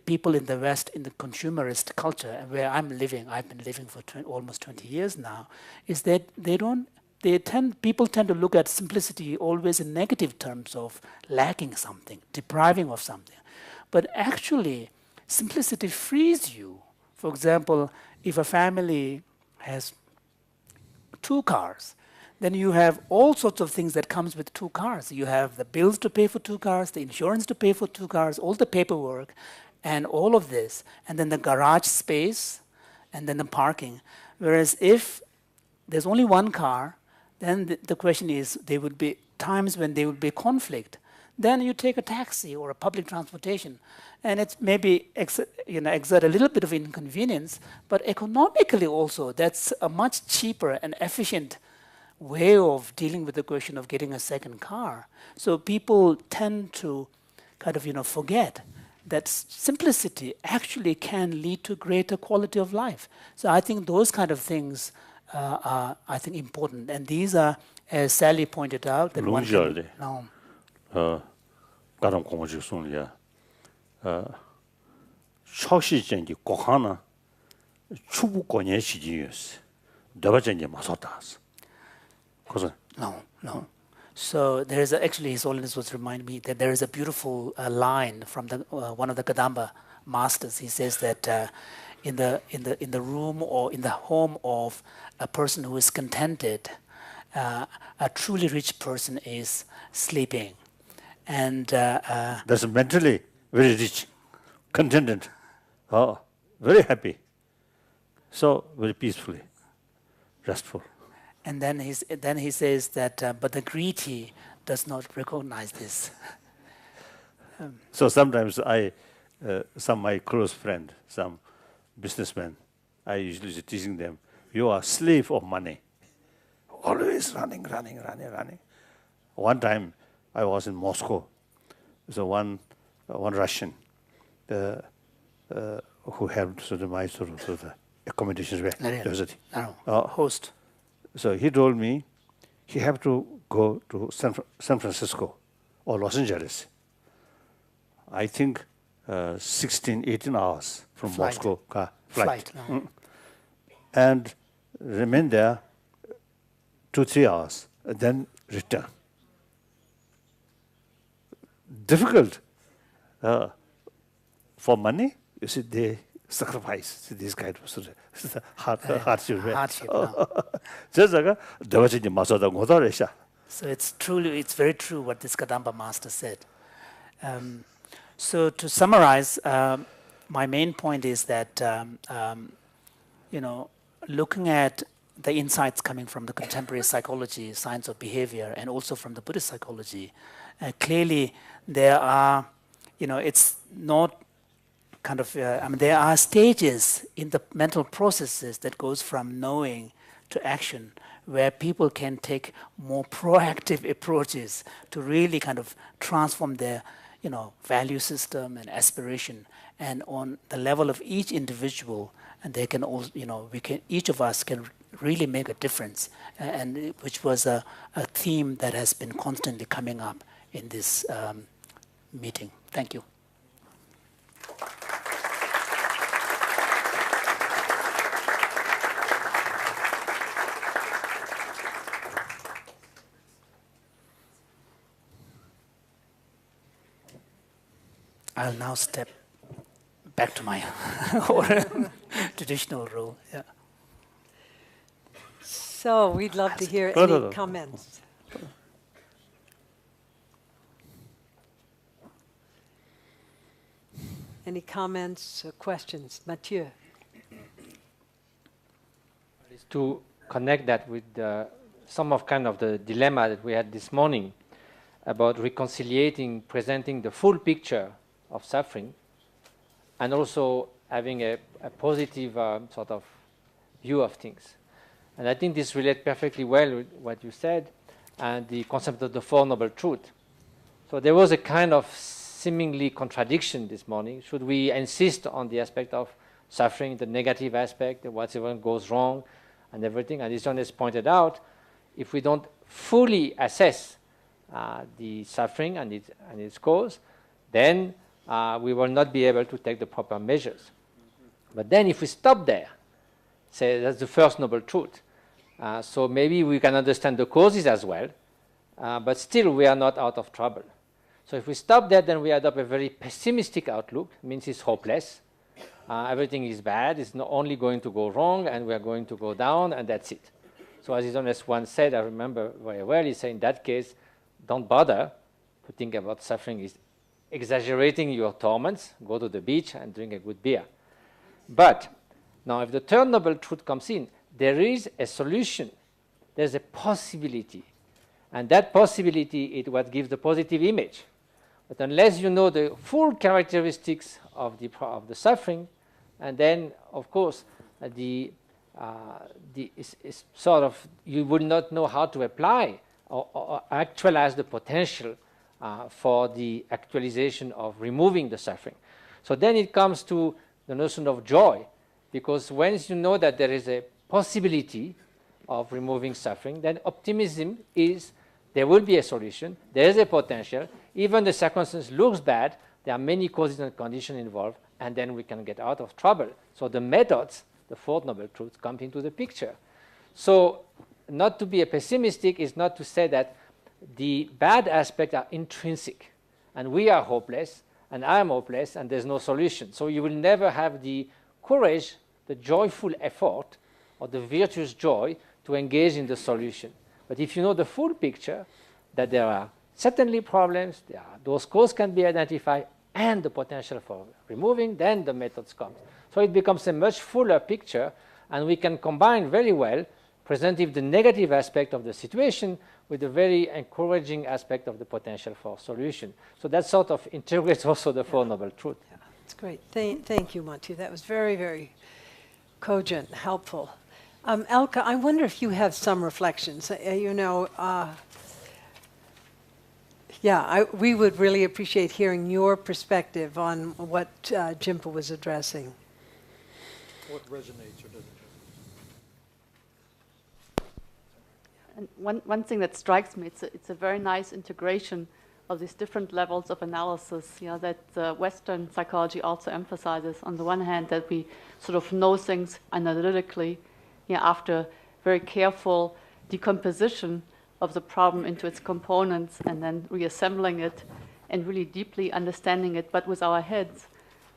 people in the West, in the consumerist culture, where I've been living for almost 20 years now, is that they people tend to look at simplicity always in negative terms of lacking something, depriving of something. But actually, simplicity frees you. For example, if a family has 2 cars, then you have all sorts of things that comes with 2 cars. You have the bills to pay for 2 cars, the insurance to pay for 2 cars, all the paperwork, and all of this, and then the garage space, and then the parking. Whereas if there's only 1 car, then the question is, there would be times when there would be conflict. Then you take a taxi or a public transportation, and it's maybe exert a little bit of inconvenience, but economically also, that's a much cheaper and efficient way of dealing with the question of getting a second car. So people tend to kind of forget that simplicity actually can lead to greater quality of life. So I think those kind of things are, I think, important. And these are, as Sally pointed out, that one can, 가람 공부직 손이야. 초시전기 고하나 추부권의 시기였어. 더버전이 맞았다스. 그래서 No. So there is actually, His Holiness was reminding me that there is a beautiful line from one of the Kadamba masters. He says that in the room or in the home of a person who is contented, a truly rich person is sleeping, and that's mentally very rich, contented, very happy, so very peacefully, restful. And then he says that, but the greedy does not recognize this. So sometimes some my close friend, some businessmen, I usually teaching them, you are slave of money. Always running. One time I was in Moscow. So one Russian who helped my the accommodation university. Host. So he told me he have to go to San Francisco or Los Angeles. I think 16, 18 hours from Moscow flight. And remain there 2-3 hours, and then return. Difficult. For money, you see, they sacrifice this kind of hardship. So it's very true what this Kadamba master said. So to summarize, my main point is that looking at the insights coming from the contemporary psychology, science of behavior, and also from the Buddhist psychology, clearly there are, it's not kind of, there are stages in the mental processes that goes from knowing to action, where people can take more proactive approaches to really kind of transform their, value system and aspiration. And on the level of each individual, and they can also, each of us can really make a difference, and which was a theme that has been constantly coming up in this meeting. Thank you. I'll now step back to my traditional role. Yeah. So we'd love to hear any comments. Any comments or questions? Mathieu. To connect that with some of the dilemma that we had this morning about presenting the full picture of suffering, and also having a positive sort of view of things. And I think this relates perfectly well with what you said and the concept of the Four Noble Truths. So there was a kind of seemingly contradiction this morning. Should we insist on the aspect of suffering, the negative aspect, whatever goes wrong and everything? And as John has pointed out, if we don't fully assess the suffering and its cause, then we will not be able to take the proper measures. But then if we stop there, say that's the first noble truth, So maybe we can understand the causes as well, but still we are not out of trouble. So if we stop there, then we adopt a very pessimistic outlook, means it's hopeless. Everything is bad, it's not only going to go wrong, and we are going to go down, and that's it. So as His Holiness once said, I remember very well, he said, in that case, don't bother to think about suffering. Is exaggerating your torments, go to the beach and drink a good beer. But now if the third noble truth comes in, there is a solution, there's a possibility. And that possibility is what gives the positive image. But unless you know the full characteristics of the suffering, and then, of course, it's sort of, you would not know how to apply or actualize the potential for the actualization of removing the suffering. So then it comes to the notion of joy, because once you know that there is a possibility of removing suffering, then optimism is there will be a solution, there is a potential, even the circumstance looks bad, there are many causes and conditions involved, and then we can get out of trouble. So the methods, the fourth noble truth, come into the picture. So not to be a pessimistic is not to say that the bad aspects are intrinsic, and we are hopeless, and I am hopeless, and there's no solution. So you will never have the courage, the joyful effort, or the virtuous joy to engage in the solution. But if you know the full picture, that there are certainly problems, those causes can be identified, and the potential for removing, then the methods come. So it becomes a much fuller picture, and we can combine very well presenting the negative aspect of the situation with the very encouraging aspect of the potential for solution. So that sort of integrates also the Four Noble Truths. Yeah, that's great. Thank you, Mathieu. That was very, very cogent, helpful. Elke, I wonder if you have some reflections. We would really appreciate hearing your perspective on what Jimpa was addressing. What resonates or doesn't resonate? And one thing that strikes me, it's a very nice integration of these different levels of analysis, that Western psychology also emphasizes. On the one hand, that we sort of know things analytically, after very careful decomposition of the problem into its components, and then reassembling it and really deeply understanding it, but with our heads.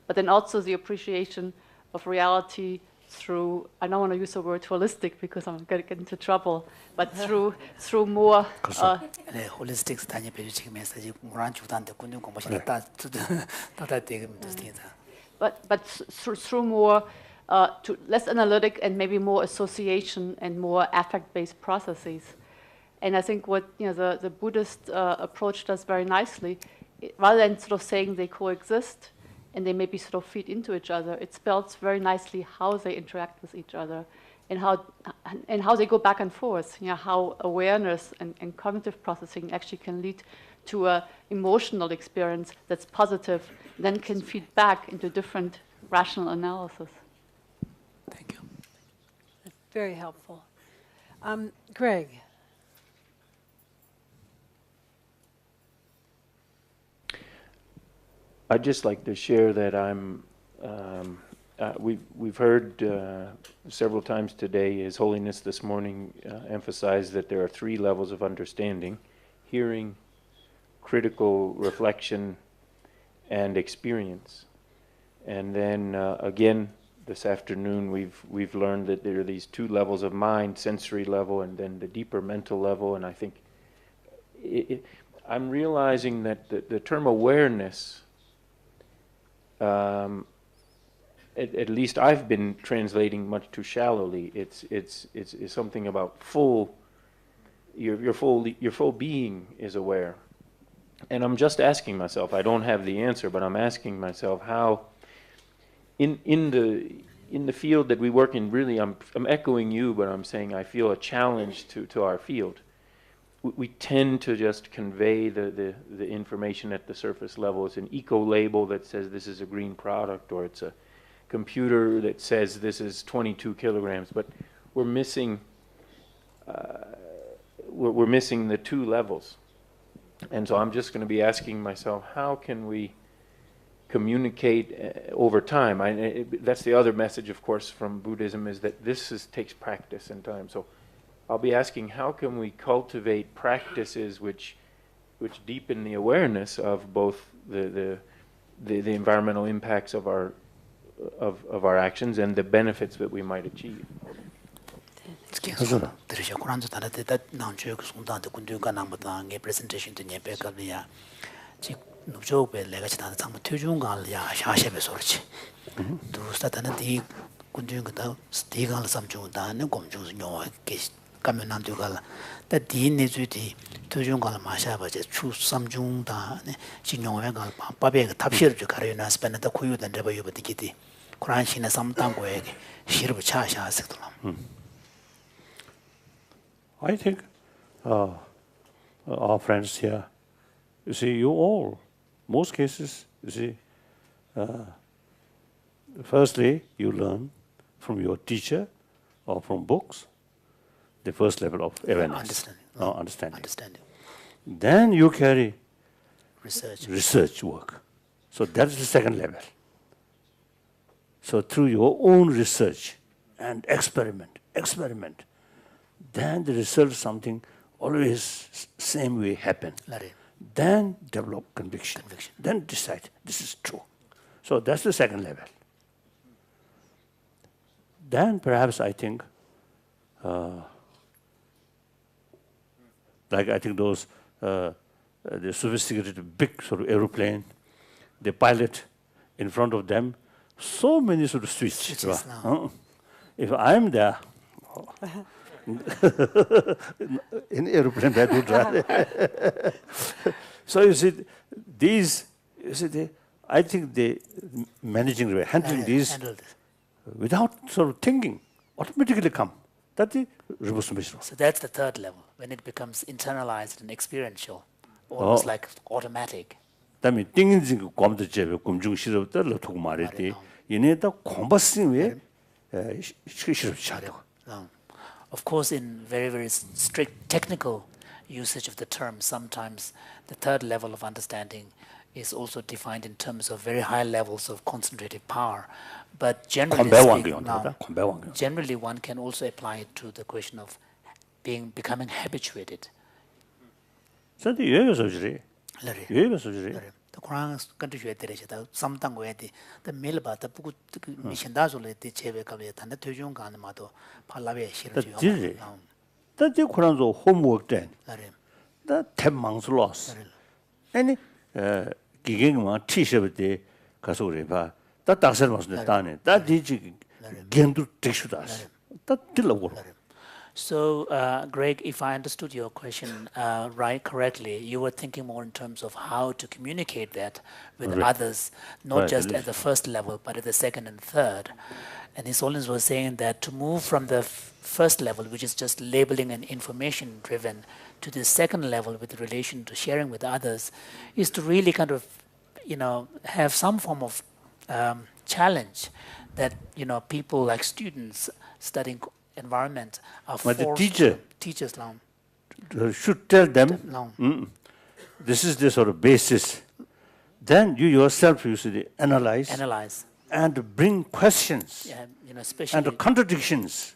But then also the appreciation of reality through, I don't want to use the word holistic because I'm going to get into trouble, but through more... holistic but through more, less analytic and maybe more association and more affect-based processes. And I think what the Buddhist approach does very nicely, rather than sort of saying they coexist and they maybe sort of feed into each other, it spells very nicely how they interact with each other and how they go back and forth. How awareness and cognitive processing actually can lead to an emotional experience that's positive, then can feed back into different rational analysis. Thank you. Very helpful. Greg. I'd just like to share that we've heard several times today, His Holiness this morning emphasized that there are 3 levels of understanding: hearing, critical reflection, and experience. And then again this afternoon we've learned that there are these 2 levels of mind, sensory level and then the deeper mental level. And I think I'm realizing that the term awareness, at least I've been translating much too shallowly. It's something about your full being is aware. And I'm just asking myself, I don't have the answer, but I'm asking myself how in the field that we work in, really I'm echoing you, but I'm saying I feel a challenge to our field. We tend to just convey the information at the surface level. It's an eco label that says this is a green product, or it's a computer that says this is 22 kilograms. But we're missing the 2 levels. And so I'm just going to be asking myself, how can we communicate over time? That's the other message, of course, from Buddhism, is that this takes practice and time. So I'll be asking, how can we cultivate practices which deepen the awareness of both the environmental impacts of our actions and the benefits that we might achieve? 들으셔 고난도 다르데 다 나온주 그 송다한테 군두가 남보다 게 프레젠테이션 때 예배가비야 지 누조베 내가 지다 장부 퇴중간이야 샤셰베 소리지 두스다는 디 군두가 스티간 삼중다는 공중스 용어 게 가면 남두가 다 디네주디 퇴중간 마샤바제 추 삼중다 진용어가 밥에 답시를 가려나 스페나다 고유된 데버 유버디기디 고란신의 삼당고에게 시르부 차샤스들라 I think our friends here, you see, you all, most cases, you see, firstly, you learn from your teacher or from books, the first level of awareness. Understanding. Then you carry research work. So that's the second level. So through your own research and experiment, then the result something always same way happen. Then develop conviction. Then decide this is true. So that's the second level. Then perhaps I think, like I think those the sophisticated big sort of aeroplane, the pilot in front of them, so many sort of switches. If I'm there. In aeroplane that would drive. So you see, I think they handling these without sort of thinking, automatically come. That's the reverse mission. So that's the third level, when it becomes internalized and experiential, almost like automatic. That means thinking computer jebe kumjung shirab ta la thuk mare ti yene ta combasin we shirab chado. Of course, in very, very strict technical usage of the term, sometimes the third level of understanding is also defined in terms of very high levels of concentrative power. But generally one can also apply it to the question of becoming habituated. So the Kurang country shwe tere cheta samtang go yati the melba ta puku mishinda so le te chebe ka be tan de tyung kan ma do phalawe shir ji ta ji kurang zo homework den da temang so loss any gigeng ma t-shirt de ka so re ba ta daksar ma so da ne da di ji gendu tishu das ta tilawo. So, Greg, if I understood your question correctly, you were thinking more in terms of how to communicate that with others, not just at the first level, but at the second and third. And His Holiness was saying that to move from the first level, which is just labeling and information-driven, to the second level with relation to sharing with others, is to really kind of, have some form of challenge that, people like students studying environment are forced. But the teachers should tell them, this is the sort of basis. Then you yourself usually analyze and bring questions especially and contradictions.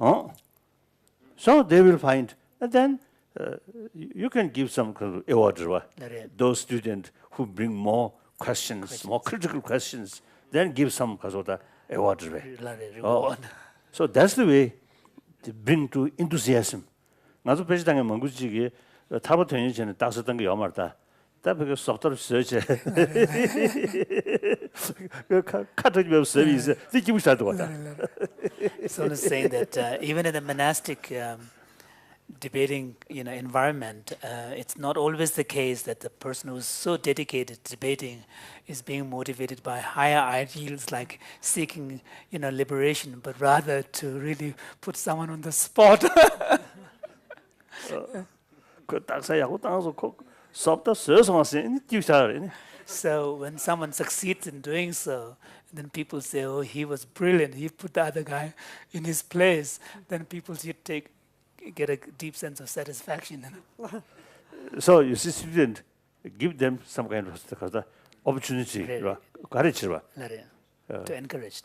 So they will find, and then you can give some kind of award. Those students who bring more questions, more critical questions, then give some kind of award. So that's the way to bring to enthusiasm. 나도 배지당에 મં구지게 타버 되는 전에 따스던 게 요말다. 다 그게 소프트웨어 서치. 그 카트지 서비스 되게 무시하도 왔다. So it's saying that even in the monastic debating environment, it's not always the case that the person who's so dedicated to debating is being motivated by higher ideals like seeking liberation, but rather to really put someone on the spot. So when someone succeeds in doing so, then people say, oh, he was brilliant, he put the other guy in his place, then people should get a deep sense of satisfaction. So you see, student, give them some kind of opportunity, to encourage,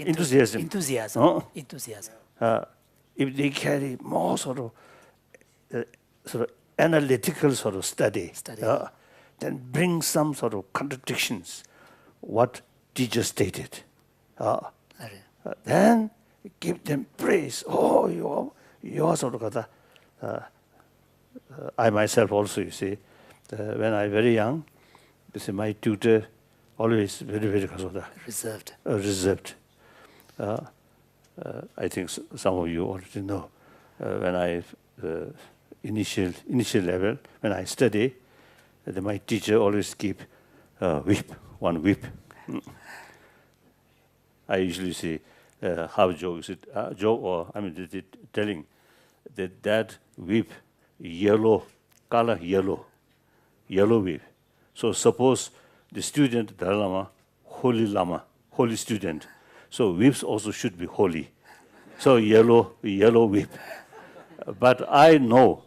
enthusiasm. Enthusiasm. if they carry more sort of analytical sort of study. Then bring some sort of contradictions, what teacher stated. Then give them praise. Oh, you're sort of I myself also, you see, when I was very young, you see, my tutor always very, very reserved. Reserved. I think some of you already know. When I initial level, when I study, my teacher always keep one whip. I usually say, how Joe is it? Joe, or I mean, telling that whip, yellow, color yellow whip. So suppose the student, Dalai Lama, holy Lama, holy student. So whips also should be holy. So yellow whip. But I know,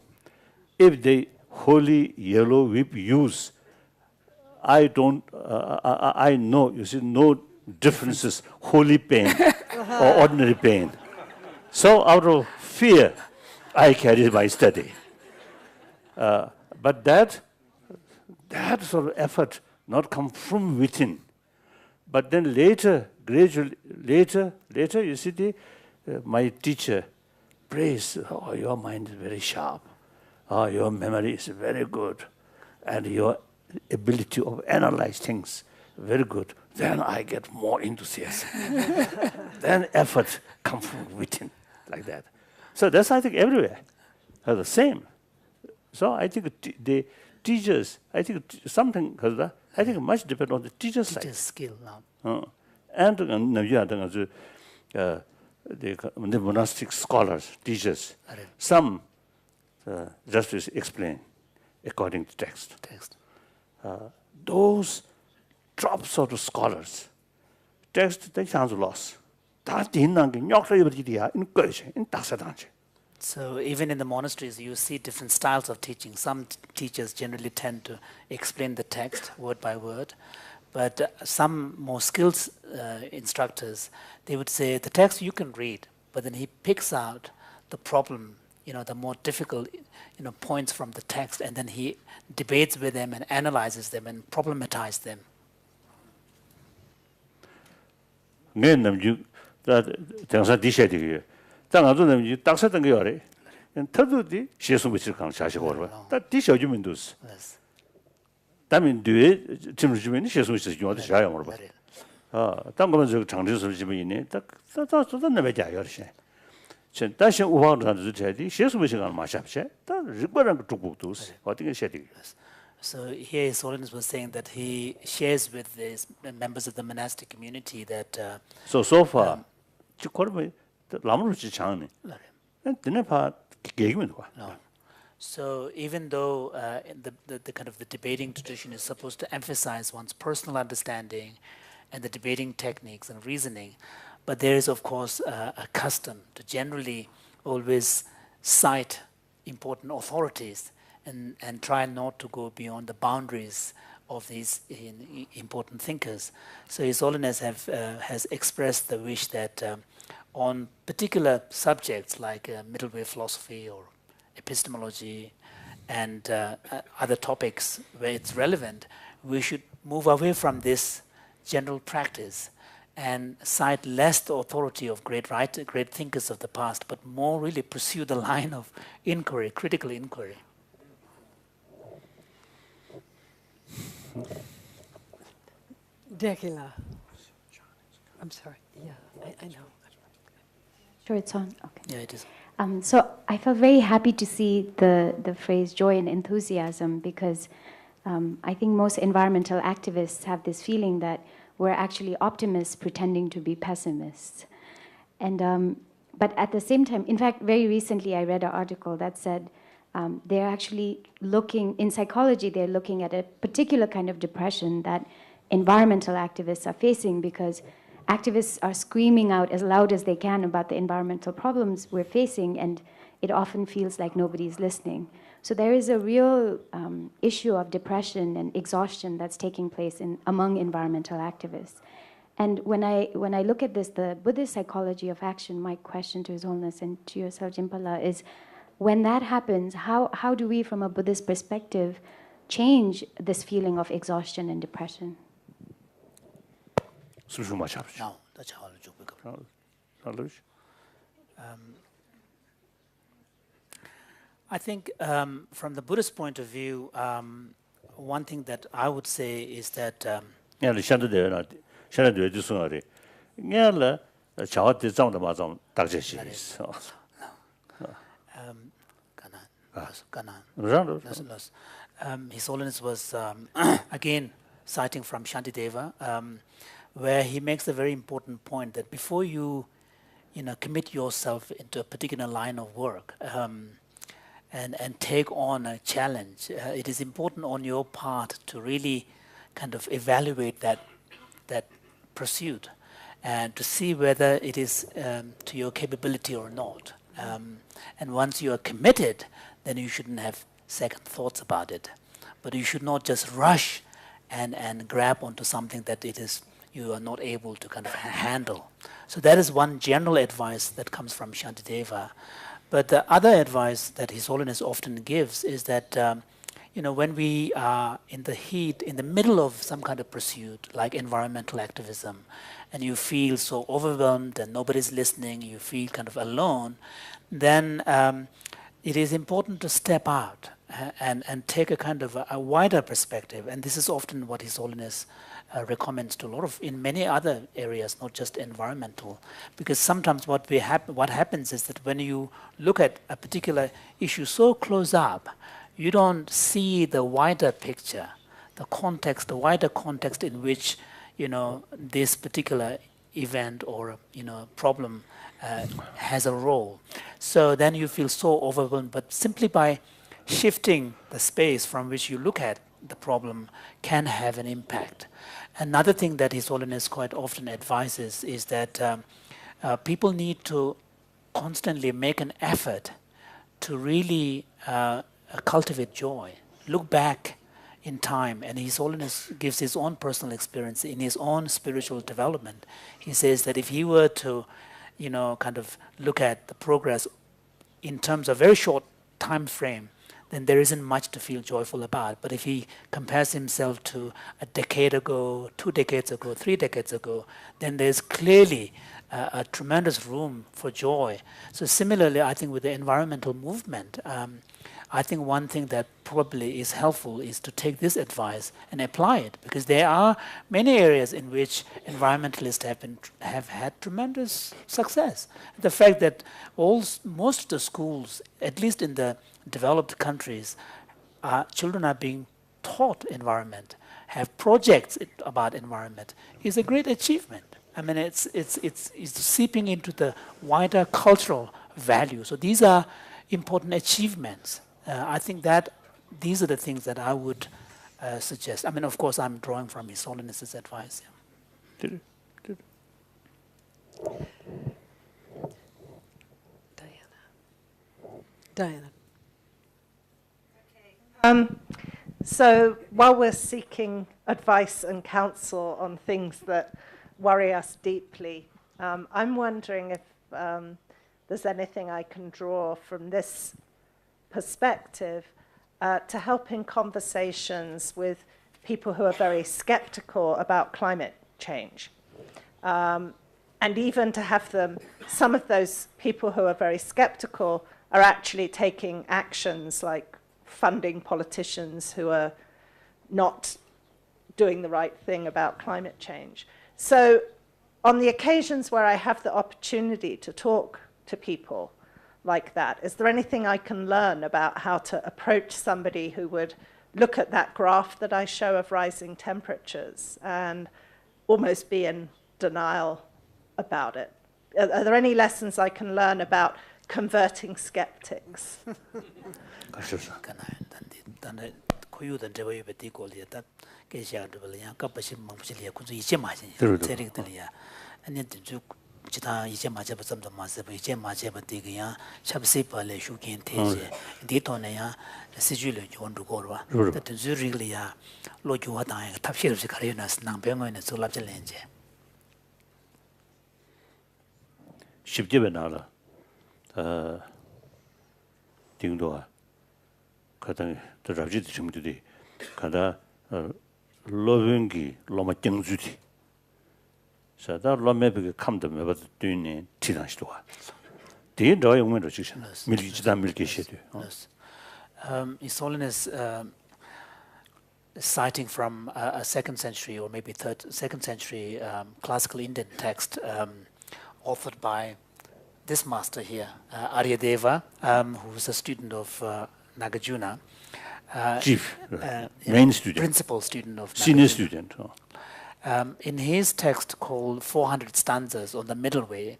if they holy yellow whip use, I know, you see, no differences, holy pain or ordinary pain. So out of fear, I carry my study. But that sort of effort not come from within. But then later, gradually, later, you see, my teacher praised, oh, your mind is very sharp. Oh, your memory is very good. And your ability of analyze things, very good. Then I get more enthusiasm. Then effort comes from within, like that. So that's, I think, everywhere are the same. So I think the teachers, I think something, I think much depends on the teacher's side. Teacher's skill now. And the monastic scholars, teachers, some just to explain according to text. Those top sort of scholars, text they sounds lost. So even in the monasteries, you see different styles of teaching. Some teachers generally tend to explain the text word by word, but some more skilled instructors, they would say the text you can read, but then he picks out the problem, the more difficult, points from the text, and then he debates with them and analyzes them and problematizes them. So here His Holiness was saying that he shares with the members of the monastic community that so far So even though the kind of the debating tradition is supposed to emphasize one's personal understanding and the debating techniques and reasoning, but there is of course a custom to generally always cite important authorities and try not to go beyond the boundaries of these important thinkers. So His Holiness has expressed the wish that on particular subjects like middle way philosophy or epistemology and other topics where it's relevant, we should move away from this general practice and cite less the authority of great thinkers of the past, but more really pursue the line of inquiry, critical inquiry. Dekila. I'm sorry. Yeah, I know. Sure, it's on. Okay. Yeah, it is. So I felt very happy to see the phrase joy and enthusiasm, because I think most environmental activists have this feeling that we're actually optimists pretending to be pessimists. And but at the same time, in fact, very recently I read an article that said they're actually looking, in psychology, they're looking at a particular kind of depression that environmental activists are facing, because activists are screaming out as loud as they can about the environmental problems we're facing, and it often feels like nobody's listening. So there is a real issue of depression and exhaustion that's taking place among environmental activists. And when I look at this, the Buddhist psychology of action, my question to His Holiness and to yourself, Jimpala, is when that happens, how do we, from a Buddhist perspective, change this feeling of exhaustion and depression? Now, that's how I think from the Buddhist point of view, one thing that I would say is that His Holiness was again citing from Shantideva, where he makes a very important point that before you commit yourself into a particular line of work and take on a challenge, it is important on your part to really kind of evaluate that pursuit and to see whether it is to your capability or not. And once you are committed, then you shouldn't have second thoughts about it. But you should not just rush and grab onto something that you are not able to kind of handle. So that is one general advice that comes from Shantideva. But the other advice that His Holiness often gives is that when we are in the heat, in the middle of some kind of pursuit, like environmental activism, and you feel so overwhelmed and nobody's listening, you feel kind of alone, then it is important to step out and take a kind of a wider perspective. And this is often what His Holiness recommends to a lot of, in many other areas, not just environmental. Because sometimes what happens is that when you look at a particular issue so close up, you don't see the wider picture, the context, the wider context in which this particular event or problem has a role. So then you feel so overwhelmed. But simply by shifting the space from which you look at the problem can have an impact. Another thing that His Holiness quite often advises is that people need to constantly make an effort to really cultivate joy, look back in time. And His Holiness gives his own personal experience in his own spiritual development. He says that if he were to kind of look at the progress in terms of very short time frame, then there isn't much to feel joyful about. But if he compares himself to a decade ago, 2 decades ago, 3 decades ago, then there's clearly a tremendous room for joy. So similarly, I think with the environmental movement, I think one thing that probably is helpful is to take this advice and apply it, because there are many areas in which environmentalists have had tremendous success. The fact that most of the schools, at least in the developed countries, children are being taught environment, have projects about environment, is a great achievement. I mean, it's seeping into the wider cultural value. So these are important achievements. I think that these are the things that I would suggest. I mean, of course, I'm drawing from His Holiness's advice. Yeah. Diana. So while we're seeking advice and counsel on things that worry us deeply, I'm wondering if there's anything I can draw from this perspective to help in conversations with people who are very skeptical about climate change. And even to have them, some of those people who are very skeptical are actually taking actions like funding politicians who are not doing the right thing about climate change. So on the occasions where I have the opportunity to talk to people like that, is there anything I can learn about how to approach somebody who would look at that graph that I show of rising temperatures and almost be in denial about it? Are there any lessons I can learn about converting skeptics? Chita iche mache ba samdo maase ba iche mache ba tigi ya chabsi pale shukin teje di tone ya siju le jon du korwa ta zuri le ya lo ju wa ta ya tapshir si khare na snang pe ngoi ne sulap che lenje 쉽게 나라 딩도아 가다 더 잡지도 좀들이 가다 로빙기 로마 경주디 자다 로메비게 감도 메바도 뒤네 지나시도아 뒤로 용면도 지잖아 밀기지다 밀기시도 His Holiness citing from a second century or maybe second century classical Indian text authored by this master here, Aryadeva, who's a student of Nagarjuna. Chief, main student. Principal student of Senior Nagarjuna. student. In his text called 400 Stanzas on the Middle Way,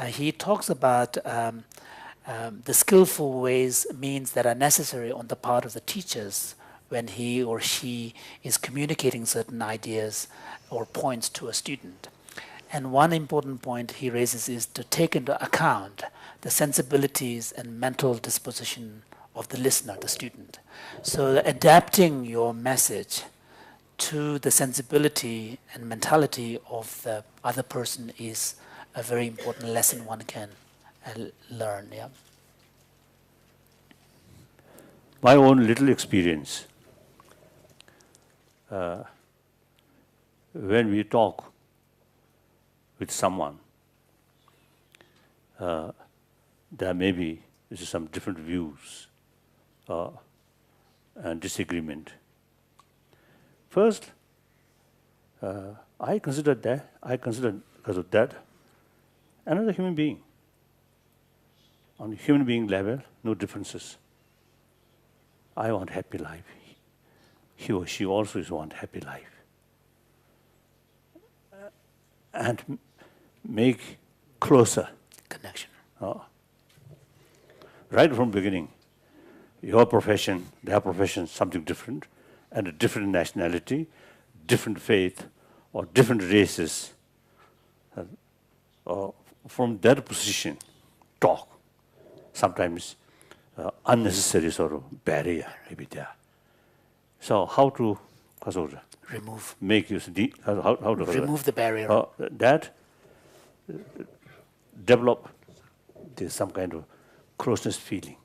he talks about the skillful ways, means that are necessary on the part of the teachers when he or she is communicating certain ideas or points to a student. And one important point he raises is to take into account the sensibilities and mental disposition of the listener, the student. So adapting your message to the sensibility and mentality of the other person is a very important lesson one can learn. Yeah. My own little experience, when we talk with someone, there may be some different views and disagreement. First, I consider because of that another human being. On the human being level, no differences. I want happy life. He or she also want happy life. And make closer Connection. Right from beginning, your profession, their profession, something different, and a different nationality, different faith, or different races. From that position, talk. Sometimes unnecessary sort of barrier may be there. So how to Remove. make use how to Remove the barrier. that develop some kind of closeness feeling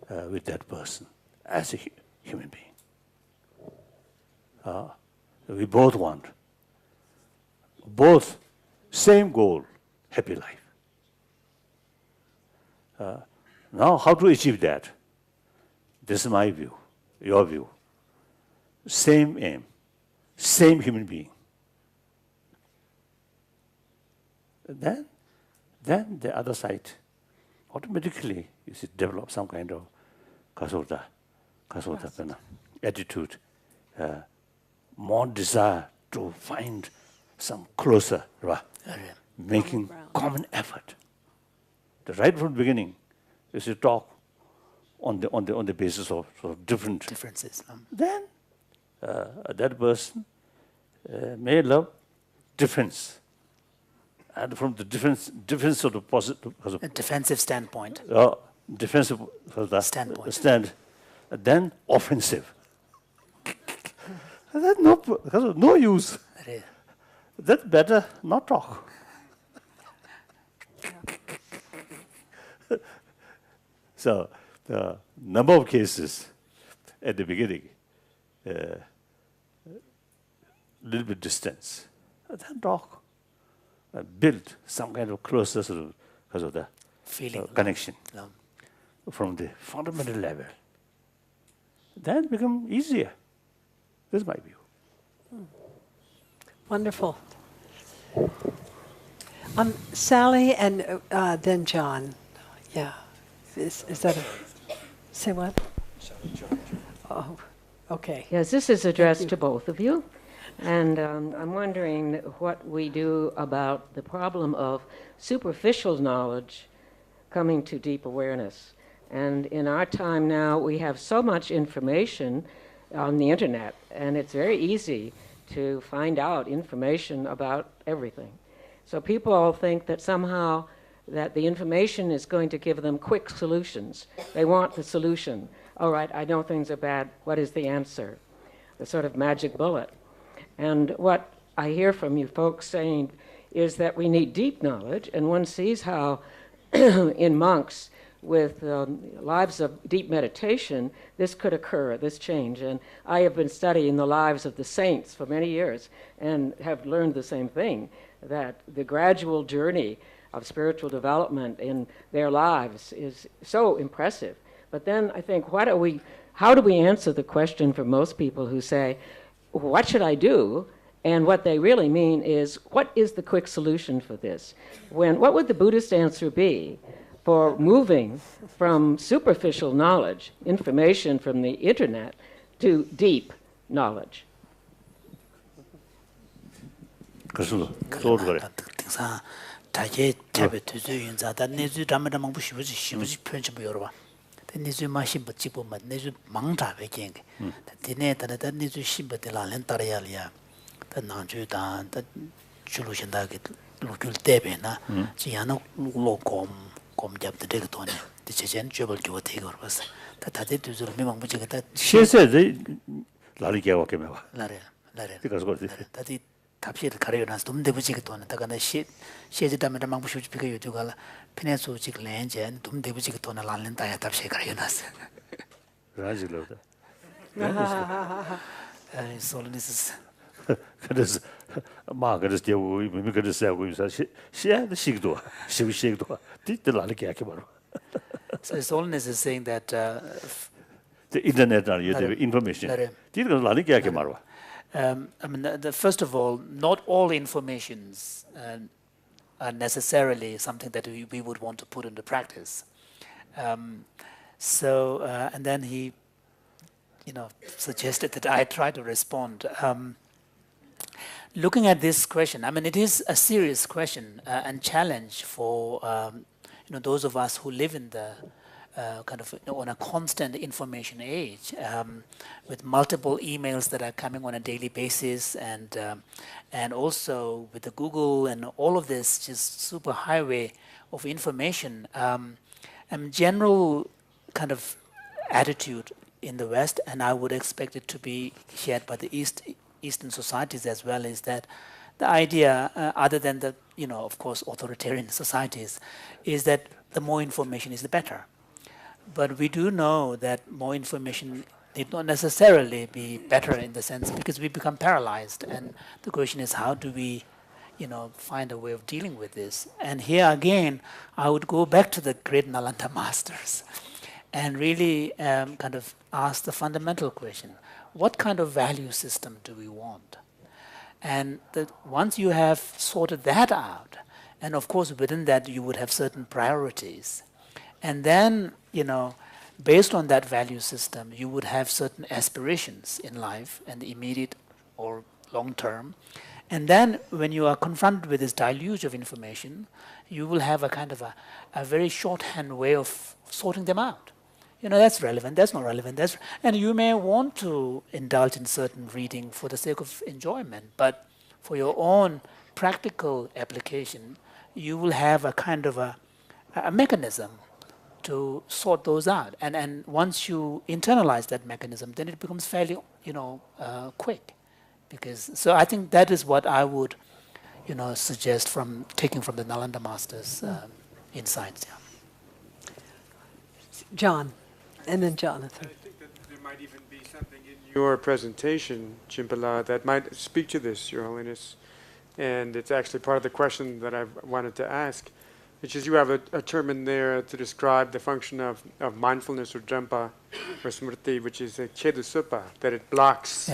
with that person as a human being. We both want same goal, happy life. Now, how to achieve that? This is my view, your view. Same aim, same human being. Then the other side, automatically, you see, develop some kind of kasota attitude, more desire to find some closer, making common effort. The right from the beginning is to talk on the basis of sort of differences. Then that person may love difference, and from the difference of the positive, A defensive standpoint. defensive stand, then offensive. That's no use. That's better not talk. So the number of cases at the beginning, little bit distance, then talk, build some kind of closer sort of, because of the Feeling. connection from the fundamental level. Then become easier. This is my view. Wonderful. Sally and then John. Yeah. Is that a... Say what? Oh, okay. Yes, this is addressed to both of you. And I'm wondering what we do about the problem of superficial knowledge coming to deep awareness. And in our time now, we have so much information on the internet, and it's very easy to find out information about everything. So people all think that somehow that the information is going to give them quick solutions. They want the solution. All right, I know things are bad. What is the answer? The sort of magic bullet. And what I hear from you folks saying is that we need deep knowledge, and one sees how in monks with lives of deep meditation, this could occur, this change. And I have been studying the lives of the saints for many years and have learned the same thing, that the gradual journey of spiritual development in their lives is so impressive. But then I think, how do we answer the question for most people who say, what should I do? And what they really mean is, what is the quick solution for this? What would the Buddhist answer be for moving from superficial knowledge, information from the internet, to deep knowledge? 답시를 가려나서 좀 대부지게 돈은 다가나 시제담에 망부시 비가 요주가라 피네소 직 렌제 좀 대부지게 돈을 날린다야 답시 가려나서 라지로다 Holiness 그래서 막 그래서 되고 미 그래서 하고 있어 시야도 시기도 시기도 뒤들 알게 하게 바로 So Holiness is saying that the internet are the information 뒤들 알게 하게 바로 I mean, first of all, not all informations are necessarily something that we would want to put into practice. And then he, suggested that I try to respond. Looking at this question, I mean, it is a serious question and challenge for those of us who live in the on a constant information age, with multiple emails that are coming on a daily basis, and also with the Google and all of this just super highway of information, general kind of attitude in the West, and I would expect it to be shared by the Eastern societies as well, is that the idea, other than the of course authoritarian societies, is that the more information is the better. But we do know that more information need not necessarily be better in the sense, because we become paralyzed. And the question is, how do we, find a way of dealing with this? And here again, I would go back to the great Nalanda masters and really kind of ask the fundamental question: what kind of value system do we want? And once you have sorted that out, and of course within that you would have certain priorities. And then, based on that value system, you would have certain aspirations in life, and immediate or long term. And then when you are confronted with this deluge of information, you will have a kind of a very shorthand way of sorting them out. That's relevant, that's not relevant, and you may want to indulge in certain reading for the sake of enjoyment, but for your own practical application, you will have a kind of a mechanism to sort those out, and once you internalize that mechanism, then it becomes fairly, quick. So I think that is what I would, suggest from taking from the Nalanda masters' insights. Yeah. John, and then Jonathan. I think that there might even be something in your presentation, Chimpala, that might speak to this, Your Holiness, and it's actually part of the question that I wanted to ask. Which is, you have a term in there to describe the function of mindfulness or jampa or smriti, which is a kedusupa, that it blocks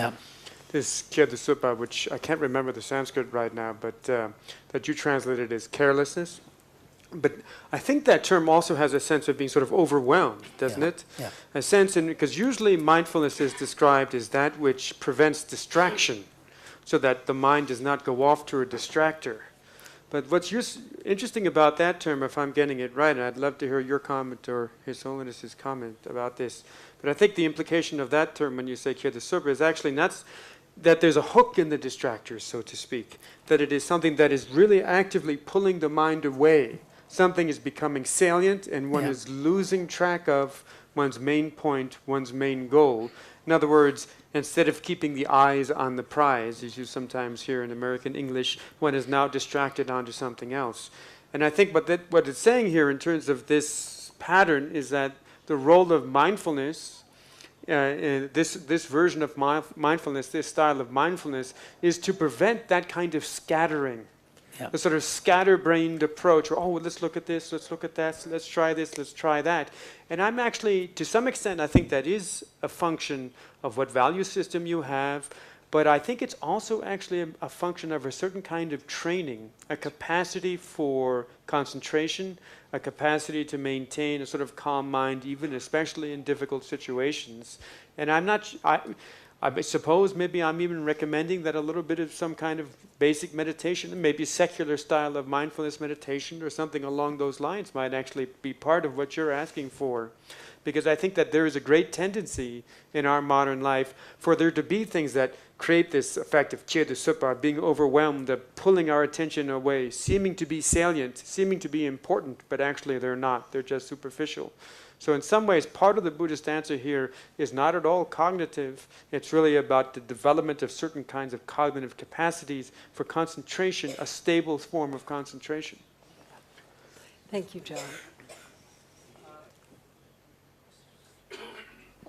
this kedusupa, which I can't remember the Sanskrit right now, but that you translated as carelessness. But I think that term also has a sense of being sort of overwhelmed, doesn't it? Yeah. A sense, because usually mindfulness is described as that which prevents distraction, so that the mind does not go off to a distractor. But what's interesting about that term, if I'm getting it right, and I'd love to hear your comment or His Holiness's comment about this, but I think the implication of that term when you say Kyodasupa is actually not that there's a hook in the distractors, so to speak, that it is something that is really actively pulling the mind away. Something is becoming salient and one is losing track of one's main point, one's main goal, In other words, instead of keeping the eyes on the prize, as you sometimes hear in American English, one is now distracted onto something else. And I think what it's saying here in terms of this pattern is that the role of mindfulness, this version of mindfulness, this style of mindfulness, is to prevent that kind of scattering. Yeah. The sort of scatterbrained approach, or, oh, well, let's look at this, let's look at that, let's try this, let's try that. And I'm actually, to some extent, I think that is a function of what value system you have, but I think it's also actually a function of a certain kind of training, a capacity for concentration, a capacity to maintain a sort of calm mind, even especially in difficult situations. And I'm not, I suppose maybe I'm even recommending that a little bit of some kind of basic meditation, maybe secular style of mindfulness meditation or something along those lines might actually be part of what you're asking for. Because I think that there is a great tendency in our modern life for there to be things that create this effect of che de supa, being overwhelmed, of pulling our attention away, seeming to be salient, seeming to be important, but actually they're not, they're just superficial. So in some ways, part of the Buddhist answer here is not at all cognitive. It's really about the development of certain kinds of cognitive capacities for concentration, a stable form of concentration. Thank you, John.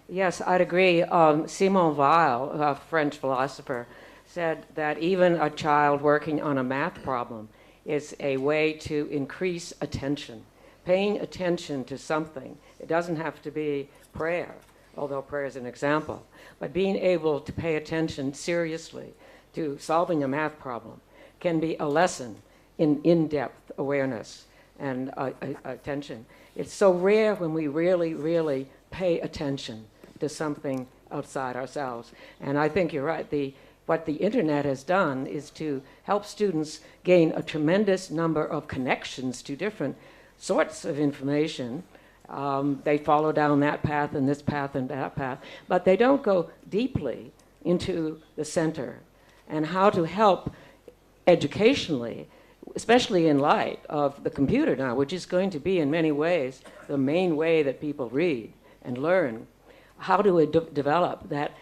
Yes, I'd agree. Simone Weil, a French philosopher, said that even a child working on a math problem is a way to increase attention, paying attention to something. It doesn't have to be prayer, although prayer is an example, but being able to pay attention seriously to solving a math problem can be a lesson in in-depth awareness and attention. It's so rare when we really, really pay attention to something outside ourselves. And I think you're right. What the internet has done is to help students gain a tremendous number of connections to different sorts of information. They follow down that path and this path and that path, but they don't go deeply into the center and how to help educationally, especially in light of the computer now, which is going to be in many ways the main way that people read and learn. How do we develop that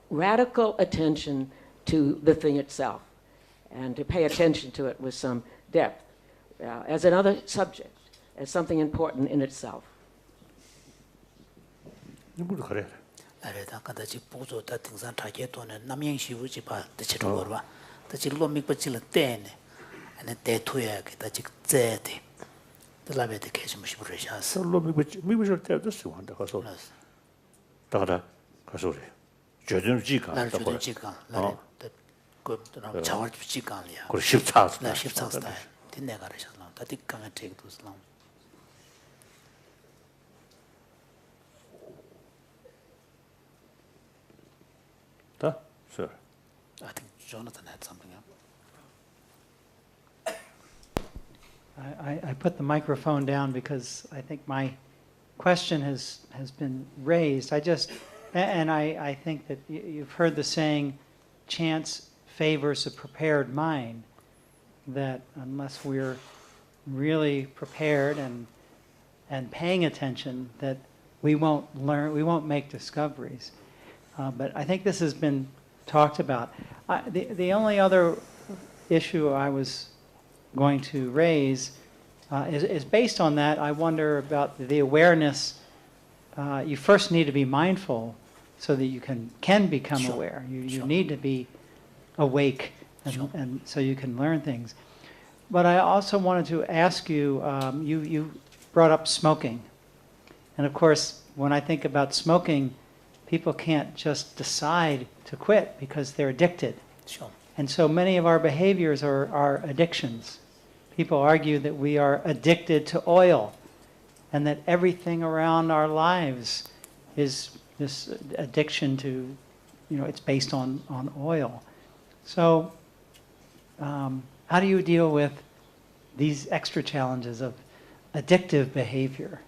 radical attention to the thing itself and to pay attention to it with some depth as another subject, as something important in itself? 다가다 가소리 저전 지가 저전 지가 그 자월 지가야 그 14스 나 14스 딘내 가르쳐서 다 뒷강에 되기도 슬람 다 sir I think Jonathan had something up. I put the microphone down because I think my question has been raised. I think that you've heard the saying, chance favors a prepared mind, that unless we're really prepared and paying attention, that we won't learn, we won't make discoveries. But I think this has been talked about. The only other issue I was going to raise is based on that. I wonder about the awareness. You first need to be mindful so that you can become aware. You need to be awake and so you can learn things. But I also wanted to ask you, you brought up smoking. And of course, when I think about smoking, people can't just decide to quit because they're addicted. Sure. And so many of our behaviors are addictions. People argue that we are addicted to oil and that everything around our lives is this addiction to, it's based on oil. So how do you deal with these extra challenges of addictive behavior?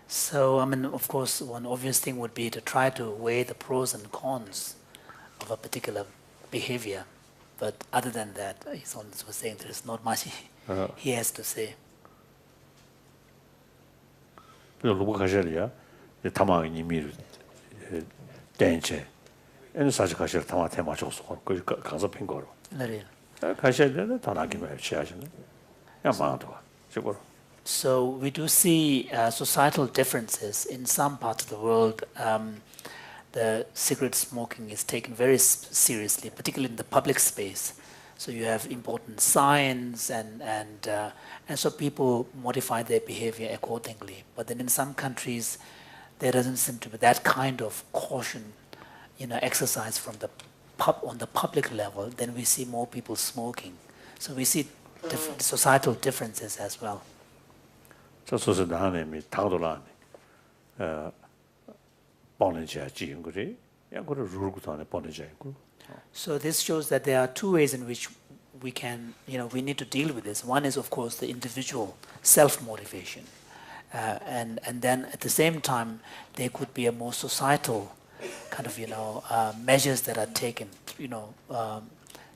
So, I mean, of course, one obvious thing would be to try to weigh the pros and cons of a particular behavior. But other than that, His Holiness was saying there is not much he has to say. 로봇 가셔야 타마이 니미르 댄체 엔 사지 가셔 타마 테마 줘서 그 강서 핑거로 가셔야 되는 다나기 말 취하시네 야마도 저거. So we do see societal differences in some parts of the world. The cigarette smoking is taken very seriously, particularly in the public space. So you have important signs, and so people modify their behavior accordingly. But then in some countries, there doesn't seem to be that kind of caution, exercise from the on the public level. Then we see more people smoking. So we see societal differences as well. 저 소설 하나님이 당도라니 보내자 지은 거지. 야 그걸 룰부터 안에 보내자 있고. So this shows that there are two ways in which we can, we need to deal with this. One is, of course, the individual self-motivation. And then at the same time, there could be a more societal kind of, measures that are taken,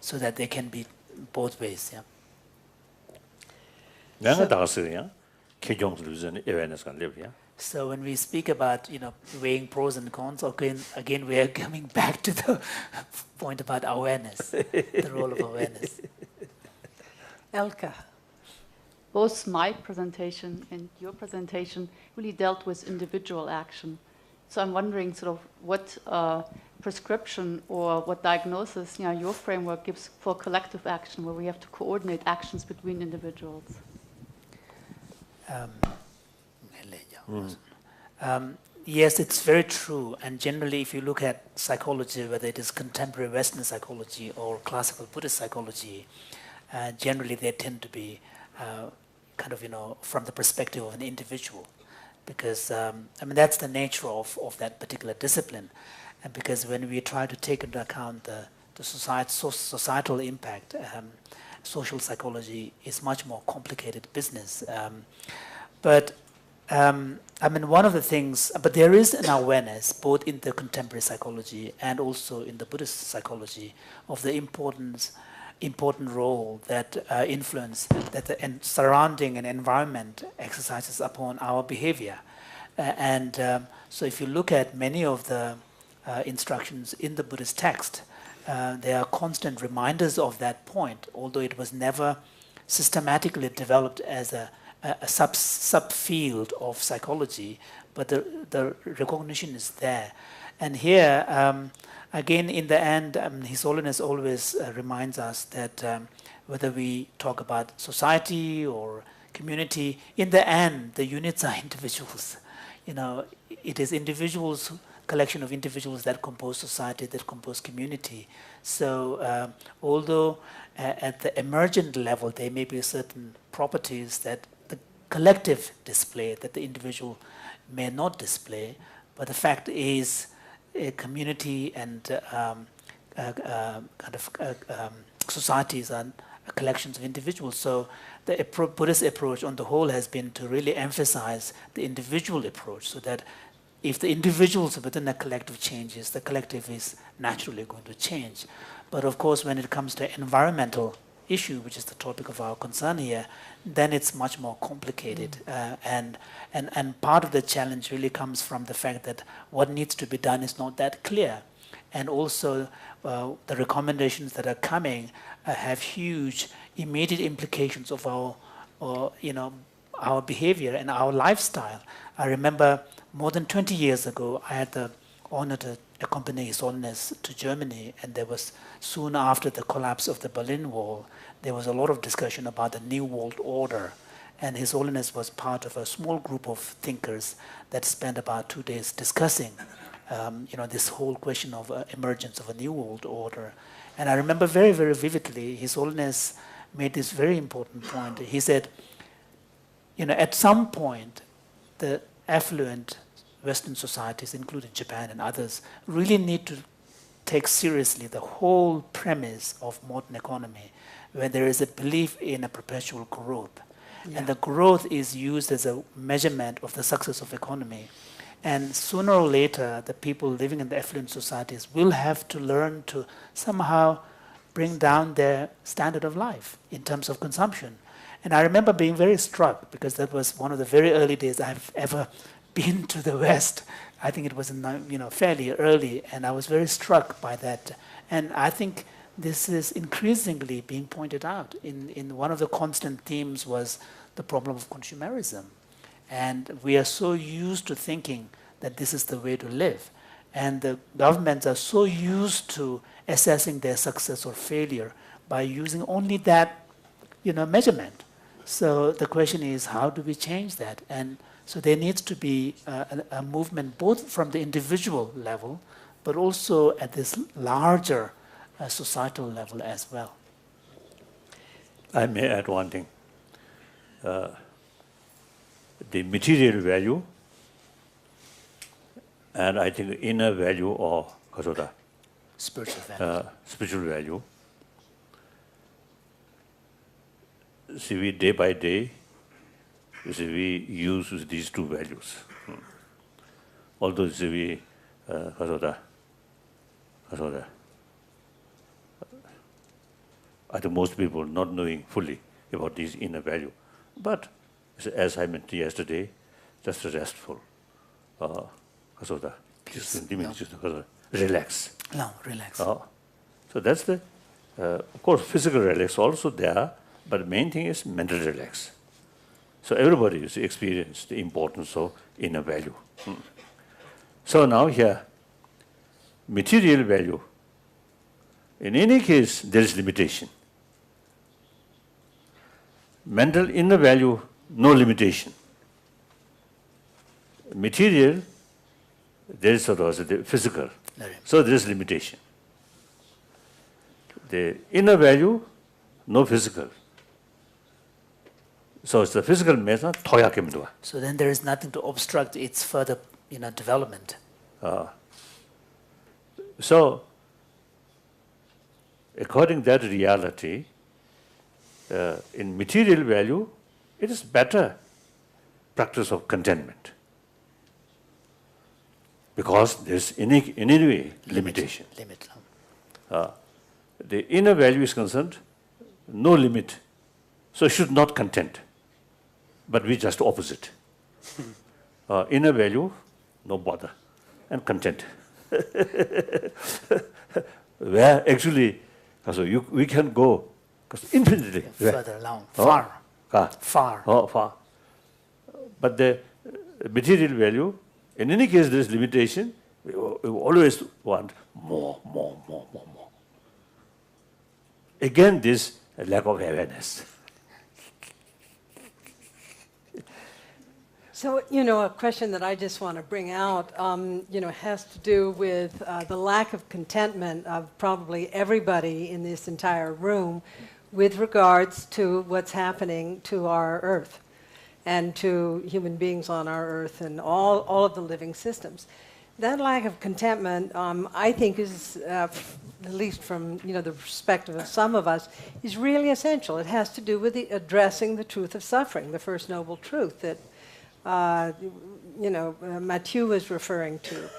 so that they can be both ways. Yeah. 내가 다가서야 개경들 위한 awareness가 레벨이야. So when we speak about, weighing pros and cons, again we are coming back to the point about awareness, the role of awareness. Elka. Both my presentation and your presentation really dealt with individual action. So I'm wondering sort of what prescription or what diagnosis, your framework gives for collective action, where we have to coordinate actions between individuals. Yes, it's very true. And generally, if you look at psychology, whether it is contemporary Western psychology or classical Buddhist psychology, generally they tend to be kind of, from the perspective of an individual. Because, that's the nature of that particular discipline. And because when we try to take into account the societal impact, social psychology is much more complicated business. One of the things, but there is an awareness both in the contemporary psychology and also in the Buddhist psychology of the important role that influence that the surrounding and environment exercises upon our behavior. So if you look at many of the instructions in the Buddhist text, there are constant reminders of that point, although it was never systematically developed as a subfield of psychology, but the recognition is there. And here, again, in the end, His Holiness always reminds us that whether we talk about society or community, in the end, the units are individuals. It is individuals, collection of individuals that compose society, that compose community. So although at the emergent level, there may be certain properties that the collective display that the individual may not display, but the fact is a community and societies are collections of individuals. So the Buddhist approach on the whole has been to really emphasize the individual approach, so that if the individuals within a collective changes, the collective is naturally going to change. But of course, when it comes to environmental issue, which is the topic of our concern here, then it's much more complicated. And part of the challenge really comes from the fact that what needs to be done is not that clear. And also the recommendations that are coming have huge immediate implications of our behavior and our lifestyle. I remember more than 20 years ago, I had the honor to accompany His Holiness to Germany, and there was, soon after the collapse of the Berlin Wall, there was a lot of discussion about the New World Order, and His Holiness was part of a small group of thinkers that spent about 2 days discussing this whole question of emergence of a New World Order. And I remember very, very vividly, His Holiness made this very important point. He said, at some point, the affluent Western societies, including Japan and others, really need to take seriously the whole premise of modern economy, where there is a belief in a perpetual growth. Yeah. And the growth is used as a measurement of the success of economy. And sooner or later, the people living in the affluent societies will have to learn to somehow bring down their standard of life in terms of consumption. And I remember being very struck, because that was one of the very early days I've ever been to the West. I think it was fairly early, and I was very struck by that. And I think this is increasingly being pointed out. In one of the constant themes was the problem of consumerism. And we are so used to thinking that this is the way to live. And the governments are so used to assessing their success or failure by using only that measurement. So the question is, how do we change that? And so there needs to be a movement both from the individual level, but also at this larger societal level as well. I may add one thing. The material value, and I think inner value or spiritual value. See, we day by day, we use these two values. Although we I think most people not knowing fully about this inner value, but as I mentioned yesterday, just restful. Relax. No, relax. So that's the, of course, physical relax also there, but the main thing is mental relax. So everybody has experienced the importance of inner value. So now here, material value. In any case, there is limitation. Mental inner value, no limitation. Material, there is sort of the physical, so there is limitation. The inner value, no physical. So it's the physical measure, so then there is nothing to obstruct its further development. So, according to that reality, in material value, it is better practice of contentment. Because there's anyway limitation. The inner value is concerned, no limit. So should not content. But we just opposite. Inner value, no bother, and content. Where actually, we can go infinitely. Further along, far. Far. But the material value, in any case, there is limitation. We always want more. Again, this lack of awareness. So, a question that I just want to bring out, has to do with the lack of contentment of probably everybody in this entire room with regards to what's happening to our Earth and to human beings on our Earth and all of the living systems. That lack of contentment, I think, is, at least from the perspective of some of us, is really essential. It has to do with addressing the truth of suffering, the first noble truth that Mathieu was referring to.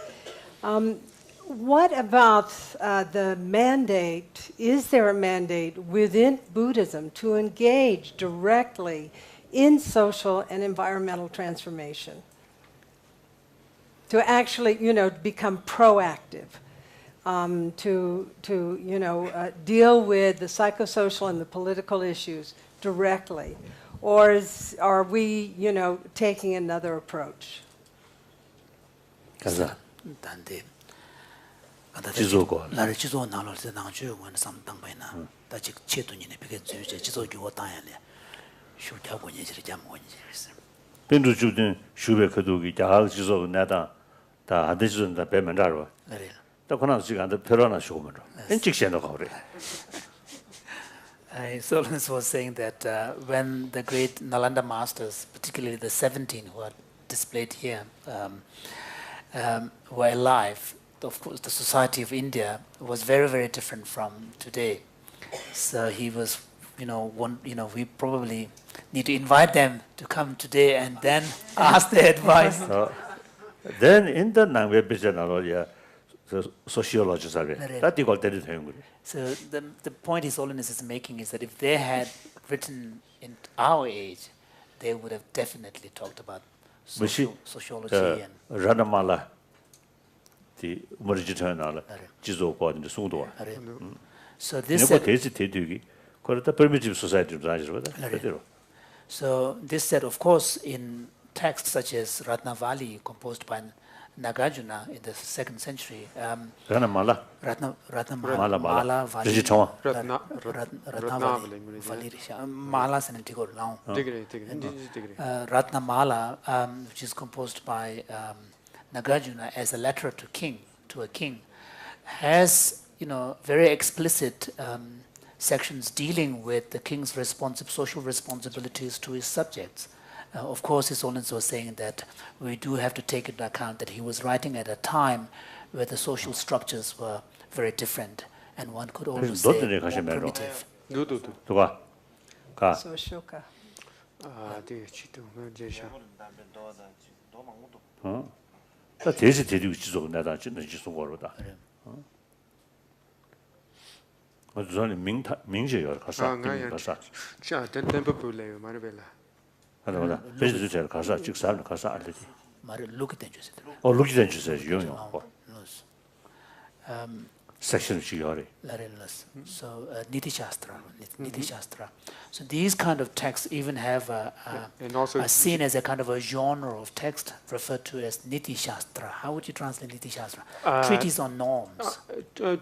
What about the mandate? Is there a mandate within Buddhism to engage directly in social and environmental transformation? To actually, become proactive, to deal with the psychosocial and the political issues directly? Or are we, taking another approach? Holiness was saying that when the great Nalanda masters, particularly the 17 who are displayed here, were alive, of course the society of India was very, very different from today. So he was, we probably need to invite them to come today and then ask their advice. then in the language the sociologists are that equal to the So the point His Holiness is making is that if they had written in our age, they would have definitely talked about sociology and Ranamala the Murjitana Jizo Quad in the Sudo. So this primitive society. So this said, of course, in texts such as Ratnavali, composed by Nagarjuna in the 2nd century, Ranamala Ratnamala, which is composed by Nagarjuna as a letter to a king, has very explicit sections dealing with the king's social responsibilities to his subjects. Of course, His Holiness was saying that we do have to take into account that he was writing at a time where the social structures were very different, and one could also say more primitive. So Ashoka. Section So Niti Shastra. So these kind of texts even have are seen as a kind of a genre of text referred to as Niti Shastra. How would you translate Niti Shastra? Treatise on norms.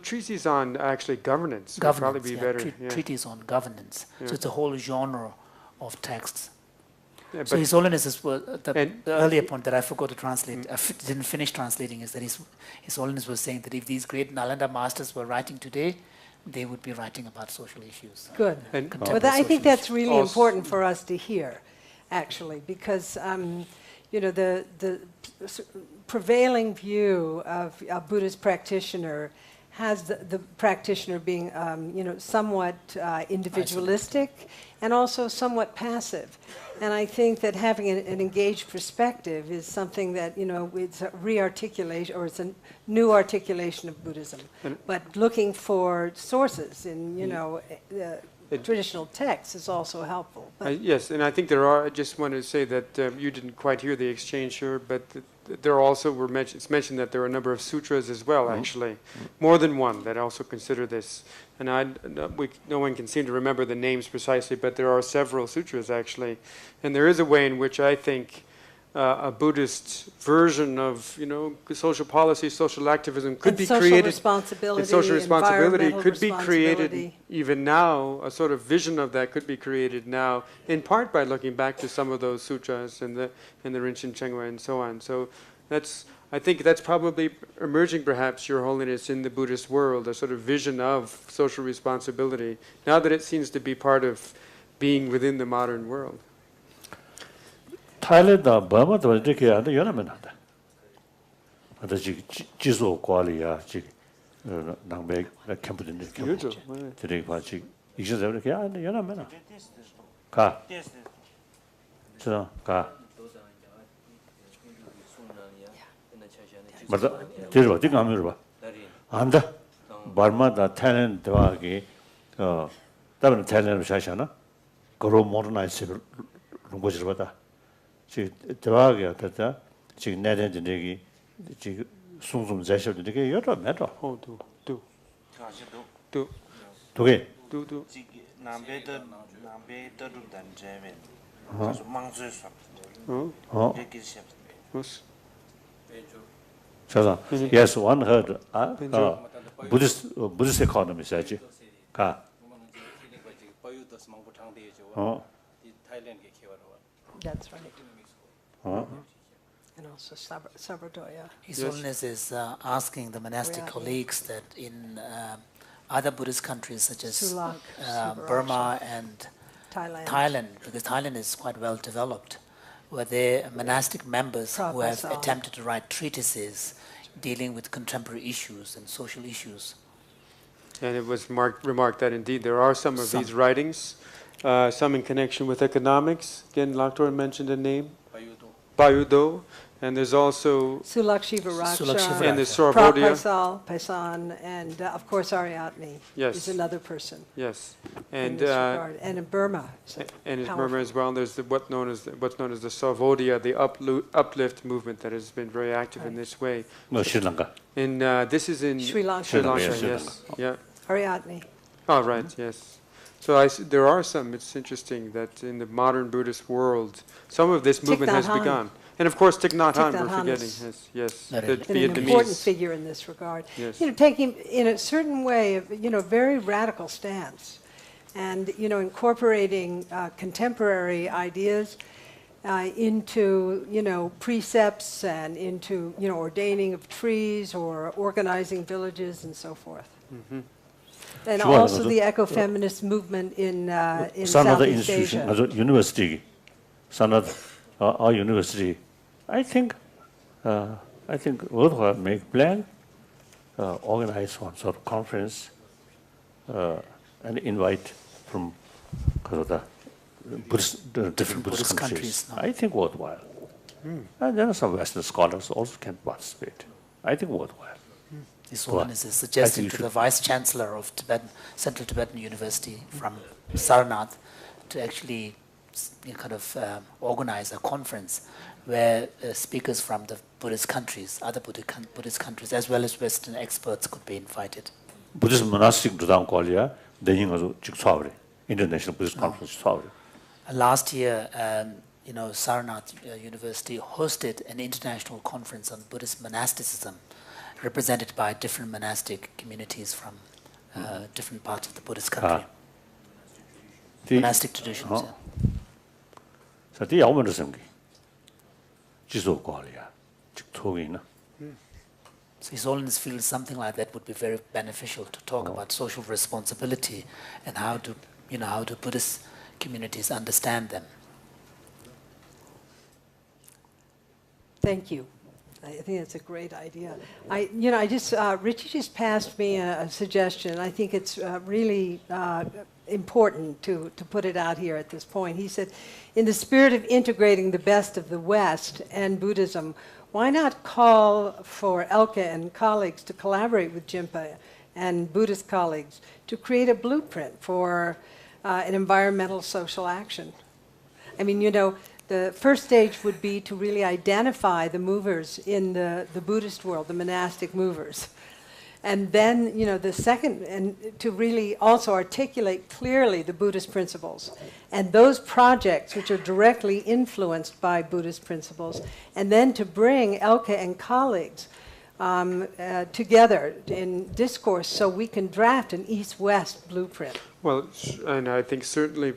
Treatise on actually governance. Would probably be better. Treatise on governance. So it's a whole genre of texts. So His Holiness is the earlier point that I forgot to translate, didn't finish translating, is that His Holiness was saying that if these great Nalanda masters were writing today, they would be writing about social issues. Good. Well, I think that's really important for us to hear, actually, because the prevailing view of a Buddhist practitioner has the practitioner being somewhat individualistic and also somewhat passive. And I think that having an engaged perspective is something that, it's a re-articulation, or it's a new articulation of Buddhism. But looking for sources in, traditional texts is also helpful. Yes, and I think I just want to say that you didn't quite hear the exchange here, but there also it's mentioned that there are a number of sutras as well, actually. More than one that also consider this. And no one can seem to remember the names precisely, but there are several sutras, actually. And there is a way in which I think a Buddhist version of, social policy, social activism could be created. Social responsibility could be created even now. A sort of vision of that could be created now, in part by looking back to some of those sutras and the Rinchen Chengwa and so on. So I think that's probably emerging, perhaps, Your Holiness, in the Buddhist world, a sort of vision of social responsibility, now that it seems to be part of being within the modern world. Thailand, Burma, the Diki, and the Yonamanda. And the Jizo Qualia, Nangbe, Camden, today, Pachi, Ixazakia, and the Yonamana. Ka. So, Ka. But there was the Gamirba. And the Burma, the Thailand, Dwagi, Thailand, Shashana, Goro modernized Rungojabata. She Dwagi, Tata, she netted the Negi, she Sungsum Zasha, the Negi, you're a matter. Oh, do. Yes, one heard Buddhist economy, said Ka. That's right. And also Sabardoya. His Holiness is asking the monastic colleagues that in other Buddhist countries such as Burma and Thailand, because Thailand is quite well developed, were there monastic members who have attempted to write treatises dealing with contemporary issues and social issues. And it was remarked that indeed there are some of these writings, some in connection with economics. Again, Laktor mentioned a name, Bayudo, And there's also Sulakshiva Raksha, and there's Sarvodaya. Paisan, and of course Ariadne is another person. Yes, and in Burma. And in Burma as well. There's what's known as the Sarvodaya, the uplift movement that has been very active in this way. No, Sri Lanka. In this is in Sri Lanka. Sri Lanka, yes, yeah. Ariadne. Oh, right, yes. So there are some. It's interesting that in the modern Buddhist world, some of this movement has begun. And of course, Thich Nhat Hanh, we're forgetting. Yes, the Vietnamese. An important figure in this regard. Yes. Taking in a certain way, very radical stance, and incorporating contemporary ideas into precepts and into ordaining of trees or organizing villages and so forth. Mm-hmm. And also the ecofeminist movement in Southeast Asia. As a university, our university. I think worthwhile make plan, organize one sort of conference, and invite from the different Buddhist countries. I think worthwhile. And then some Western scholars also can participate. I think worthwhile. His Holiness is suggesting to the Vice Chancellor of Central Tibetan University from Sarnath to actually organize a conference where speakers from the Buddhist countries, other Buddhist countries, as well as Western experts could be invited. Buddhist monastic Dudang Kolia, International Buddhist Conference. Last year, Sarnath University hosted an international conference on Buddhist monasticism, represented by different monastic communities from different parts of the Buddhist country. Monastic traditions. So the So His Holiness feels something like that would be very beneficial to talk about social responsibility and how do Buddhist communities understand them. Thank you. I think that's a great idea. Richie just passed me a suggestion. I think it's really important to put it out here at this point. He said, in the spirit of integrating the best of the West and Buddhism, why not call for Elke and colleagues to collaborate with Jimpa and Buddhist colleagues to create a blueprint for an environmental social action? I mean, the first stage would be to really identify the movers in the Buddhist world, the monastic movers. And then, the second, and to really also articulate clearly the Buddhist principles. And those projects which are directly influenced by Buddhist principles. And then to bring Elke and colleagues together in discourse so we can draft an East-West blueprint. Well, and I think certainly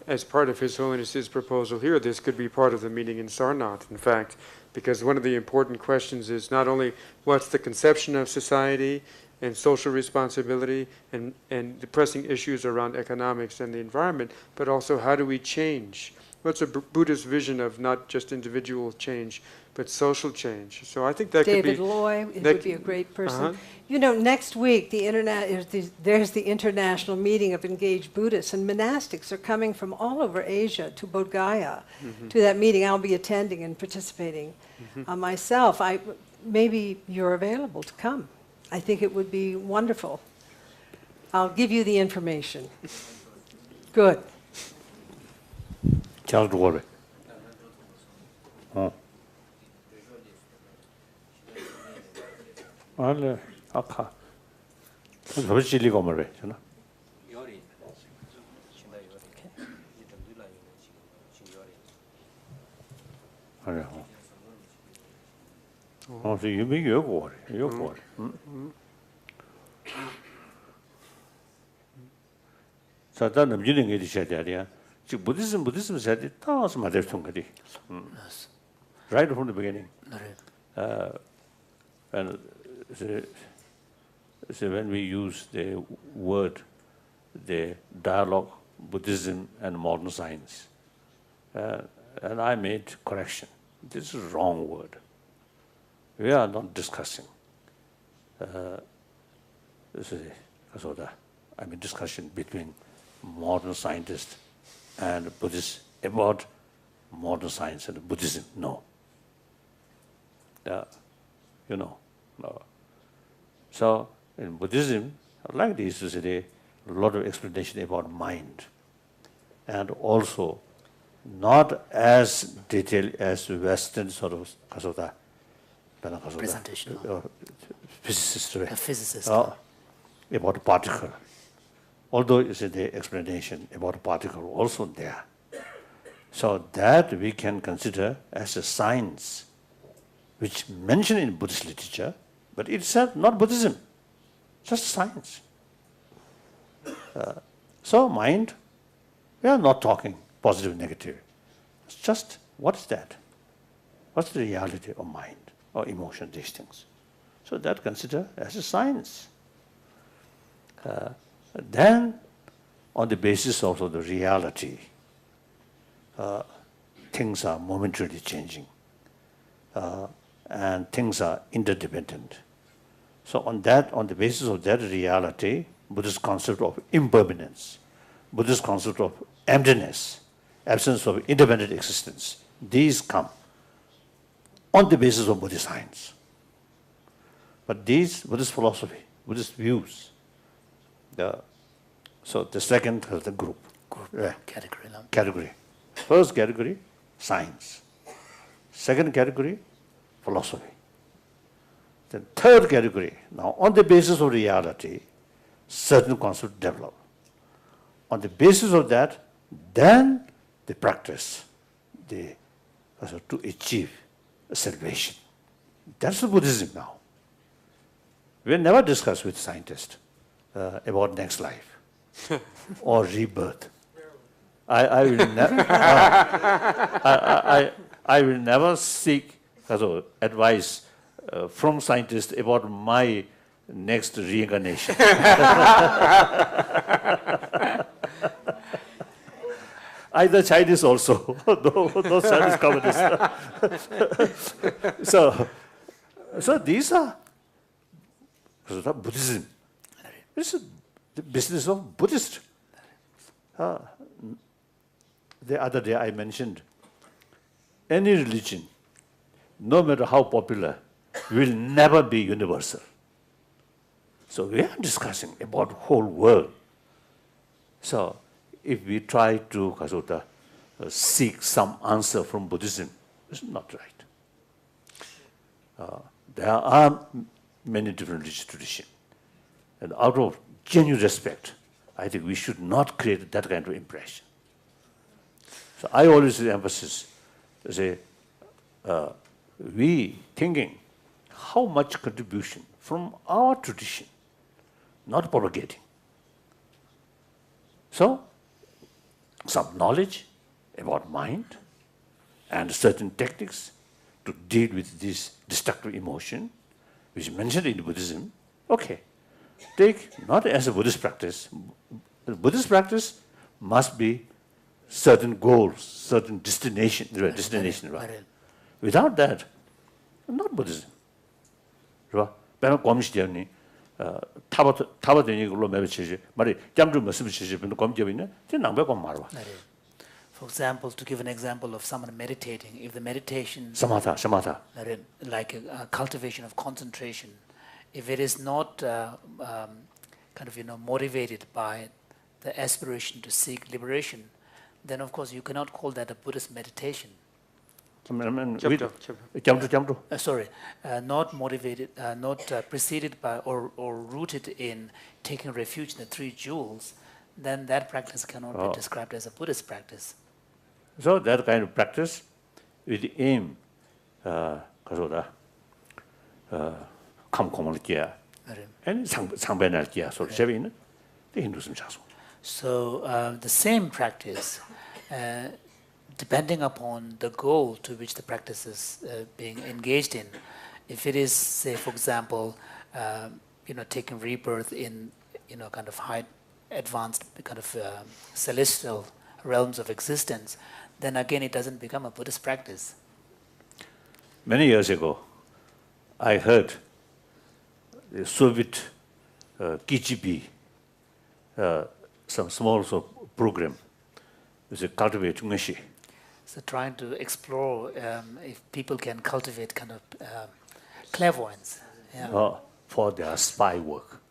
as part of His Holiness's proposal here, this could be part of the meeting in Sarnath, in fact, because one of the important questions is not only what's the conception of society and social responsibility and the pressing issues around economics and the environment, but also how do we change? What's a Buddhist vision of not just individual change, but social change? So I think that David could be... Loy would be a great person. Next week, there's the International Meeting of Engaged Buddhists, and monastics are coming from all over Asia to Bodh Gaya to that meeting. I'll be attending and participating myself. Maybe you're available to come. I think it would be wonderful. I'll give you the information. Good. Charles Dwore. Well, okay. What's the legal marriage? Oh, so you make your word. So then I'm using it. Buddhism said it. Right from the beginning. And so when we use the word, the dialogue, Buddhism and modern science, and I made correction. This is a wrong word. We are not discussing. Discussion between modern scientists and Buddhists about modern science and Buddhism. No. you know. So in Buddhism, like this, is a lot of explanation about mind, and also not as detailed as Western sort of Presentation. Physicist, A physicist. about particle. Although it's the explanation about particle also there. So that we can consider as a science, which mentioned in Buddhist literature, but it's not Buddhism, just science. So mind, we are not talking positive, negative. It's just, what is that? What's the reality of mind or emotion, these things? So that consider as a science. Then, on the basis of the reality, things are momentarily changing, and things are interdependent. So on the basis of that reality, Buddhist concept of impermanence, Buddhist concept of emptiness, absence of independent existence, these come on the basis of Buddhist science. But these Buddhist philosophy, Buddhist views, so the second is the group. Category. First category, science. Second category, philosophy. The third category, now on the basis of reality, certain concepts develop. On the basis of that, then they practice to achieve salvation. That's the Buddhism now. We never discuss with scientists about next life or rebirth. I will never seek advice from scientists about my next reincarnation. Either Chinese also, those Chinese communists. So these are Buddhism. This is the business of Buddhist. The other day I mentioned, any religion, no matter how popular, will never be universal. So we are discussing about the whole world. So if we try to seek some answer from Buddhism, it's not right. There are many different religious traditions. And out of genuine respect, I think we should not create that kind of impression. So I always emphasize, we thinking how much contribution from our tradition, not propagating. So, some knowledge about mind and certain techniques to deal with this destructive emotion, which is mentioned in Buddhism, okay. Take not as a Buddhist practice. The Buddhist practice must be certain goals, certain destination, right? Without that, not Buddhism. Right? For example, to give an example of someone meditating, if the meditation, samatha. Like a cultivation of concentration, if it is not motivated by the aspiration to seek liberation, then of course you cannot call that a Buddhist meditation. Not motivated, not preceded by or rooted in taking refuge in the three jewels, then that practice cannot be described as a Buddhist practice. So that kind of practice with the aim, So the same practice, depending upon the goal to which the practice is being engaged in, if it is, say, for example, taking rebirth in, kind of high, advanced, kind of celestial realms of existence, then again it doesn't become a Buddhist practice. Many years ago, I heard the Soviet KGB, some small program, is a cultivate Ngshi. So trying to explore if people can cultivate kind of clairvoyance. Yeah. For their spy work.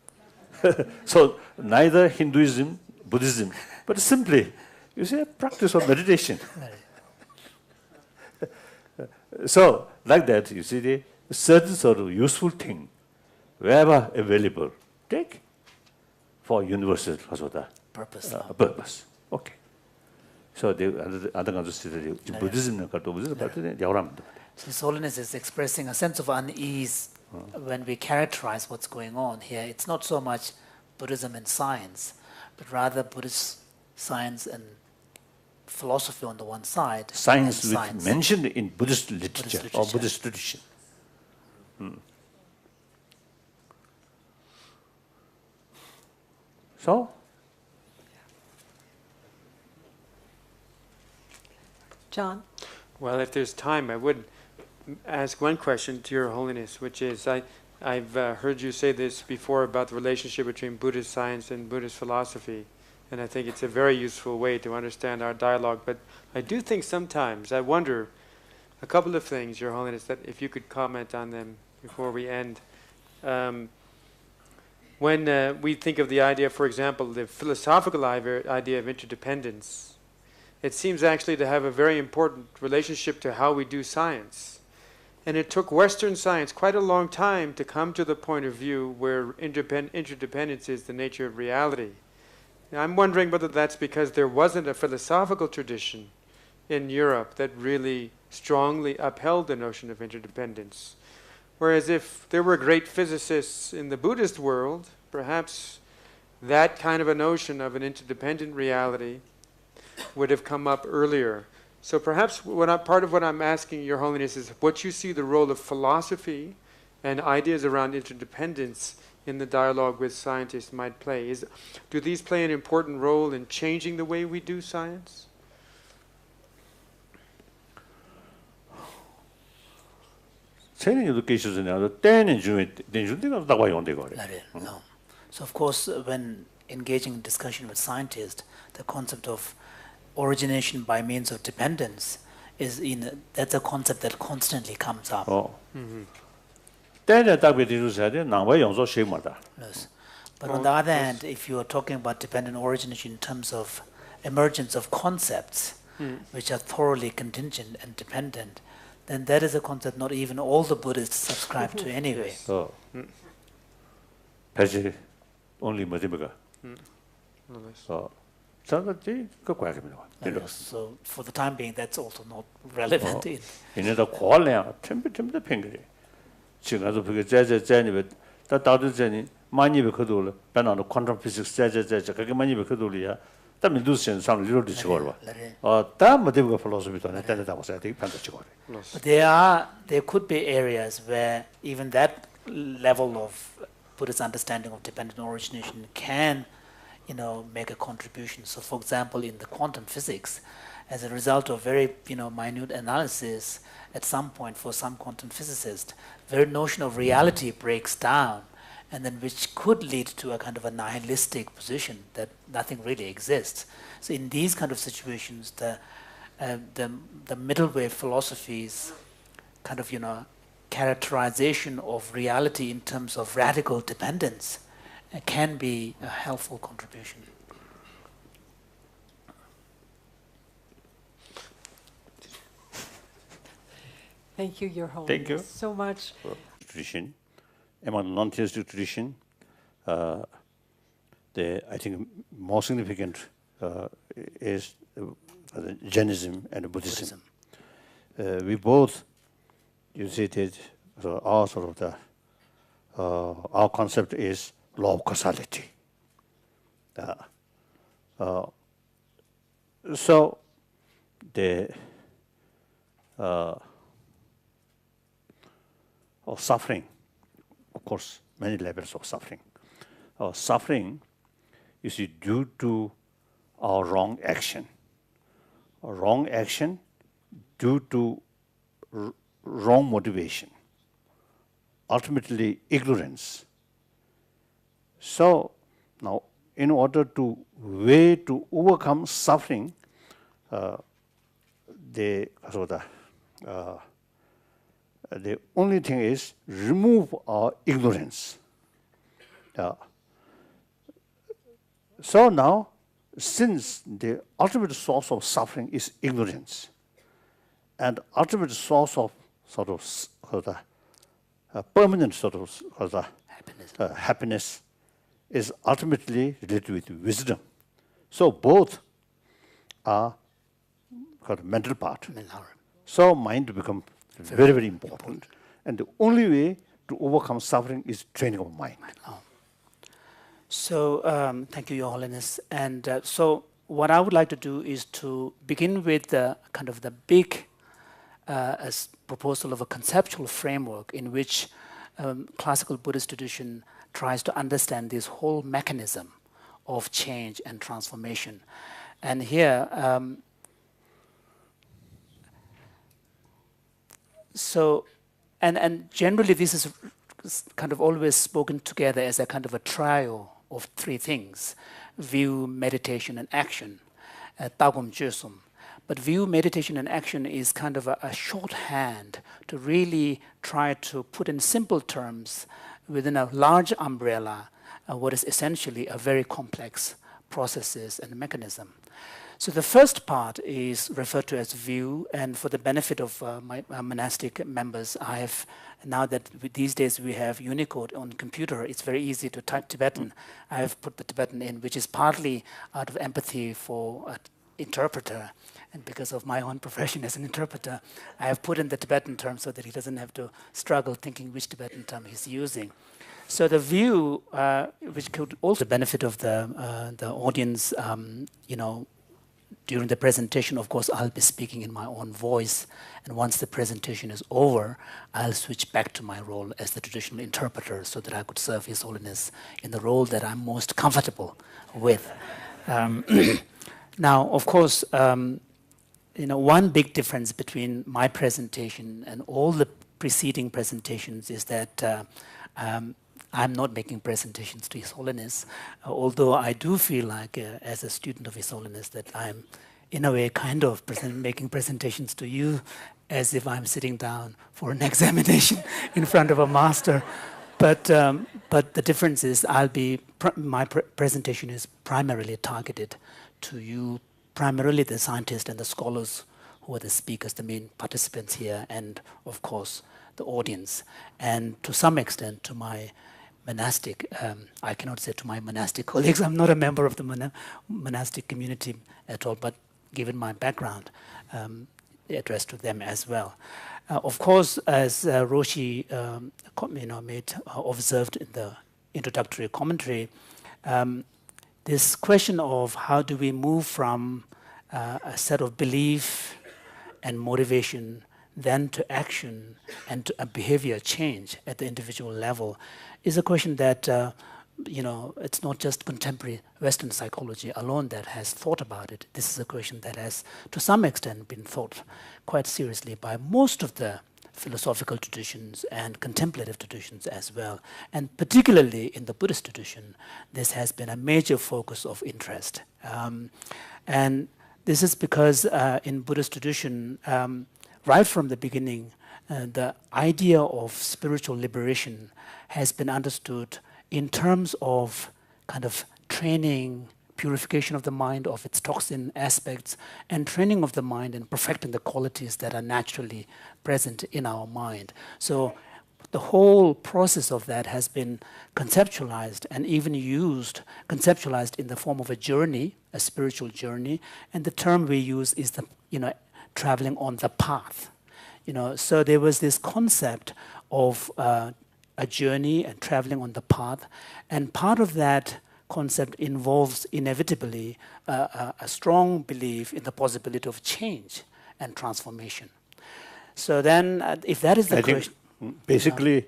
So neither Hinduism, Buddhism, but simply, you see, a practice of meditation. So like that, you see, the certain sort of useful thing, wherever available, take for universal Purpose. purpose. Okay. So the other consider Buddhism, So His Holiness is expressing a sense of unease when we characterize what's going on here. It's not so much Buddhism and science, but rather Buddhist science and philosophy on the one side. Science which mentioned in Buddhist literature or Buddhist tradition. So, John? Well, if there's time, I would ask one question to Your Holiness, which is, I've heard you say this before about the relationship between Buddhist science and Buddhist philosophy, and I think it's a very useful way to understand our dialogue. But I do think sometimes, I wonder, a couple of things, Your Holiness, that if you could comment on them before we end. When we think of the idea, for example, the philosophical idea of interdependence, it seems actually to have a very important relationship to how we do science. And it took Western science quite a long time to come to the point of view where interdependence is the nature of reality. Now, I'm wondering whether that's because there wasn't a philosophical tradition in Europe that really strongly upheld the notion of interdependence. Whereas if there were great physicists in the Buddhist world, perhaps that kind of a notion of an interdependent reality would have come up earlier. So perhaps part of what I'm asking Your Holiness is what you see the role of philosophy and ideas around interdependence in the dialogue with scientists might play. Do these play an important role in changing the way we do science? training education is No. So of course, when engaging in discussion with scientists, the concept of origination by means of dependence that's a concept that constantly comes up. Yes. But on the other hand, if you are talking about dependent origination in terms of emergence of concepts, which are thoroughly contingent and dependent, then that is a concept not even all the Buddhists subscribe to anyway. So, only Madhimaka. So for the time being, that's also not relevant. Quantum physics, but there could be areas where even that level of Buddhist understanding of dependent origination can, make a contribution. So, for example, in the quantum physics, as a result of very, minute analysis, at some point for some quantum physicists, the very notion of reality breaks down, and then which could lead to a kind of a nihilistic position that nothing really exists. So in these kind of situations, the middle way philosophies kind of, characterization of reality in terms of radical dependence can be a helpful contribution. Thank you, Your Holiness. Thank you so much. Tradition, among non-theistic tradition, I think more significant is Jainism and Buddhism. We both use it. So our sort of our concept is law of causality. So the of suffering, of course, many levels of suffering. Suffering is due to our wrong action. Wrong action due to wrong motivation. Ultimately, ignorance. So now, in order to overcome suffering, the only thing is remove our ignorance. So now, since the ultimate source of suffering is ignorance, and ultimate source of permanent happiness is ultimately related with wisdom. So both are mental part. So mind becomes very, very important. And the only way to overcome suffering is training of mind. So thank you, Your Holiness. And so what I would like to do is to begin with the kind of the big proposal of a conceptual framework in which classical Buddhist tradition tries to understand this whole mechanism of change and transformation. And here, and generally this is kind of always spoken together as a kind of a trio of three things: view, meditation, and action. Tagum Jesum. But view, meditation, and action is kind of a shorthand to really try to put in simple terms within a large umbrella what is essentially a very complex processes and mechanism. So the first part is referred to as view, and for the benefit of my monastic members, I have, now that these days we have Unicode on computer, it's very easy to type Tibetan. I have put the Tibetan in, which is partly out of empathy for an interpreter, and because of my own profession as an interpreter, I have put in the Tibetan term so that he doesn't have to struggle thinking which Tibetan term he's using. So the view, which could also benefit of the audience, during the presentation, of course, I'll be speaking in my own voice, and once the presentation is over, I'll switch back to my role as the traditional interpreter so that I could serve His Holiness in the role that I'm most comfortable with. Now, of course, one big difference between my presentation and all the preceding presentations is that I'm not making presentations to His Holiness, although I do feel like, as a student of His Holiness, that I'm, in a way, kind of making presentations to you as if I'm sitting down for an examination in front of a master. But the difference is my presentation is primarily targeted to you, primarily the scientists and the scholars who are the speakers, the main participants here, and, of course, the audience. And to some extent, to my monastic, I cannot say to my monastic colleagues, I'm not a member of the monastic community at all, but given my background, addressed to them as well. Of course, as Roshi observed in the introductory commentary, this question of how do we move from a set of belief and motivation then to action and to a behavior change at the individual level is a question that, it's not just contemporary Western psychology alone that has thought about it. This is a question that has, to some extent, been thought quite seriously by most of the philosophical traditions and contemplative traditions as well. And particularly in the Buddhist tradition, this has been a major focus of interest. And this is because in Buddhist tradition, right from the beginning, the idea of spiritual liberation has been understood in terms of kind of training, purification of the mind of its toxin aspects, and training of the mind and perfecting the qualities that are naturally present in our mind. So the whole process of that has been conceptualized and even conceptualized in the form of a journey, a spiritual journey, and the term we use is traveling on the path. So there was this concept of a journey and traveling on the path, and part of that concept involves inevitably a strong belief in the possibility of change and transformation. So then, if that is the question, basically,